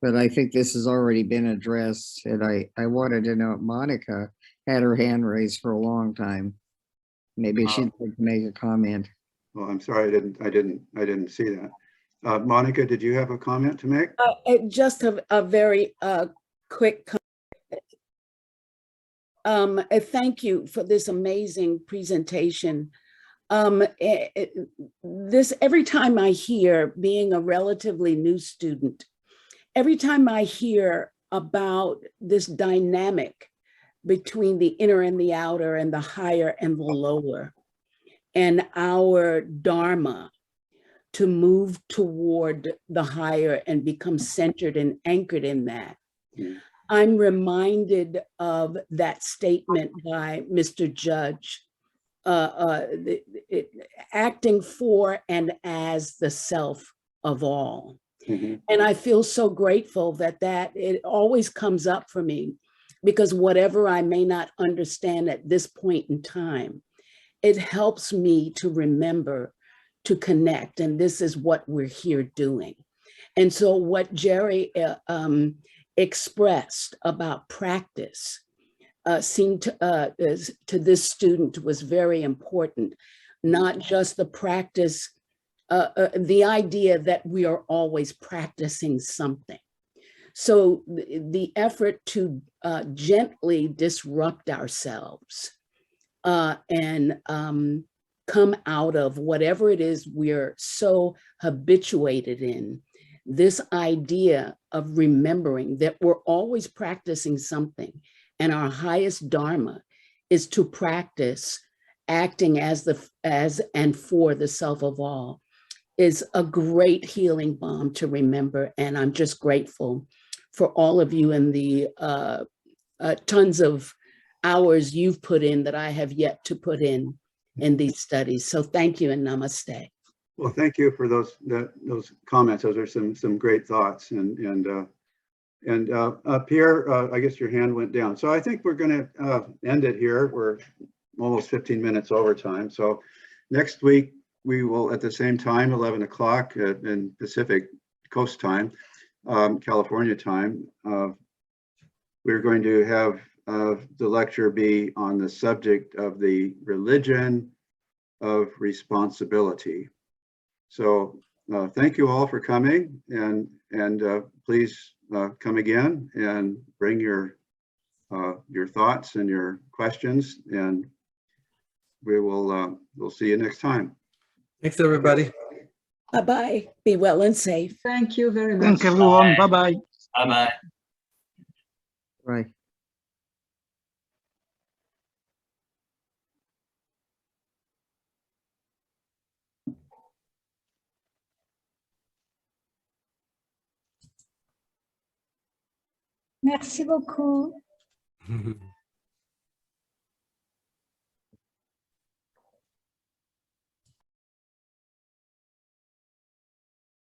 Speaker 4: But I think this has already been addressed, and I wanted to know if Monica had her hand raised for a long time. Maybe she'd like to make a comment.
Speaker 1: Well, I'm sorry, I didn't see that. Monica, did you have a comment to make?
Speaker 10: Just a very quick comment. Thank you for this amazing presentation. Every time I hear, being a relatively new student, every time I hear about this dynamic between the inner and the outer and the higher and the lower, and our Dharma to move toward the higher and become centered and anchored in that, I'm reminded of that statement by Mr. Judge, acting for and as the self of all.
Speaker 1: Mm-hmm.
Speaker 10: And I feel so grateful that it always comes up for me, because whatever I may not understand at this point in time, it helps me to remember to connect. And this is what we're here doing. And so what Jerry expressed about practice seemed to this student was very important. Not just the practice, the idea that we are always practicing something. So the effort to gently disrupt ourselves and come out of whatever it is we're so habituated in, this idea of remembering that we're always practicing something, and our highest Dharma is to practice acting as and for the self of all, is a great healing balm to remember. And I'm just grateful for all of you and the tons of hours you've put in that I have yet to put in these studies. So thank you and namaste.
Speaker 1: Well, thank you for those comments. Those are some great thoughts. And Pierre, I guess your hand went down. So I think we're going to end it here. We're almost 15 minutes over time. So next week we will, at the same time, 11 o'clock in Pacific Coast time, California time, we're going to have the lecture be on the subject of the religion of responsibility. So thank you all for coming, and please come again and bring your thoughts and your questions, and we'll see you next time.
Speaker 3: Thanks, everybody.
Speaker 10: Bye-bye. Be well and safe.
Speaker 11: Thank you very much.
Speaker 5: Thank everyone. Bye-bye.
Speaker 8: Bye-bye.
Speaker 4: Right.
Speaker 12: Merci beaucoup.